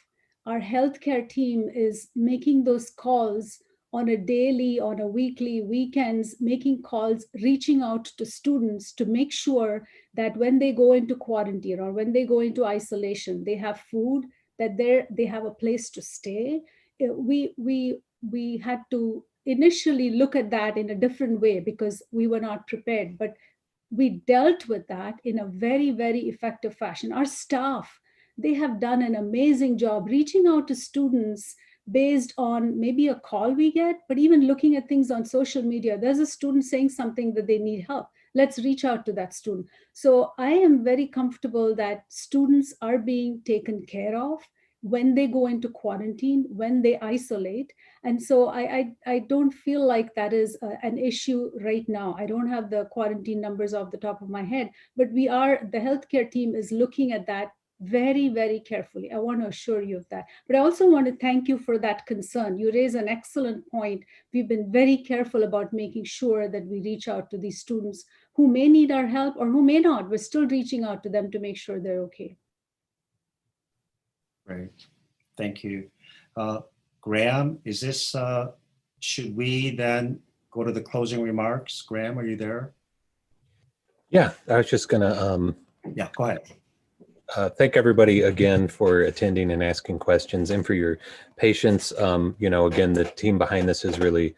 our healthcare team is making those calls on a daily, on a weekly, weekends, making calls, reaching out to students to make sure that when they go into quarantine or when they go into isolation, they have food, that they have a place to stay. We had to initially look at that in a different way because we were not prepared, but we dealt with that in a very, very effective fashion. Our staff, they have done an amazing job reaching out to students based on maybe a call we get, but even looking at things on social media. There's a student saying something that they need help. Let's reach out to that student. So I am very comfortable that students are being taken care of when they go into quarantine, when they isolate. And so I don't feel like that is an issue right now. I don't have the quarantine numbers off the top of my head, but the healthcare team is looking at that very, very carefully. I want to assure you of that. But I also want to thank you for that concern. You raise an excellent point. We've been very careful about making sure that we reach out to these students who may need our help or who may not. We're still reaching out to them to make sure they're okay. Great, thank you. Graham, is this, should we then go to the closing remarks? Graham, are you there? Yeah, I was just gonna yeah, go ahead. Thank everybody again for attending and asking questions and for your patience. You know, again, the team behind this has really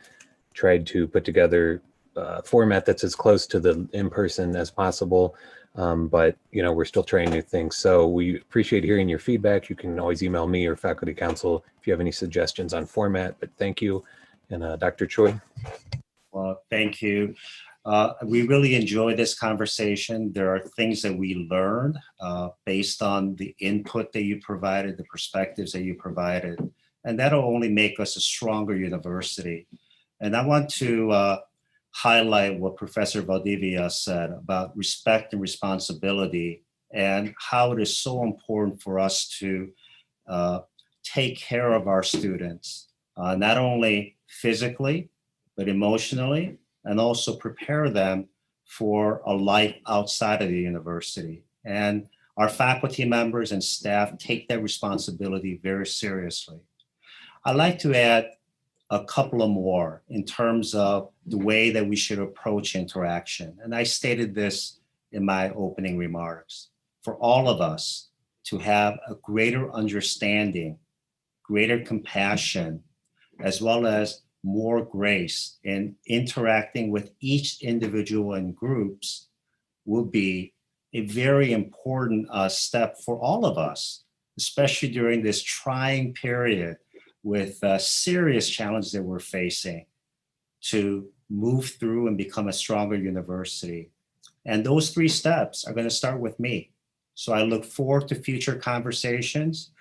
tried to put together a format that's as close to the in-person as possible. But, you know, we're still trying new things. So we appreciate hearing your feedback. You can always email me or faculty council if you have any suggestions on format, but thank you. And Dr. Choi. Well, thank you. We really enjoy this conversation. There are things that we learned based on the input that you provided, the perspectives that you provided, and that'll only make us a stronger university. And I want to highlight what Professor Valdivia said about respect and responsibility and how it is so important for us to take care of our students, not only physically, but emotionally, and also prepare them for a life outside of the university. And our faculty members and staff take that responsibility very seriously. I'd like to add a couple of more in terms of the way that we should approach interaction. And I stated this in my opening remarks. For all of us to have a greater understanding, greater compassion, as well as more grace in interacting with each individual and groups will be a very important step for all of us, especially during this trying period with serious challenges that we're facing, to move through and become a stronger university. And those 3 steps are going to start with me. So I look forward to future conversations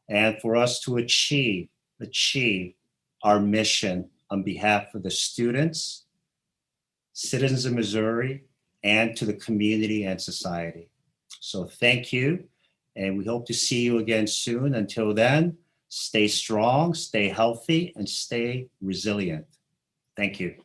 and for us to achieve our mission on behalf of the students, citizens of Missouri, and to the community and society. So thank you, and we hope to see you again soon. Until then, stay strong, stay healthy, and stay resilient. Thank you.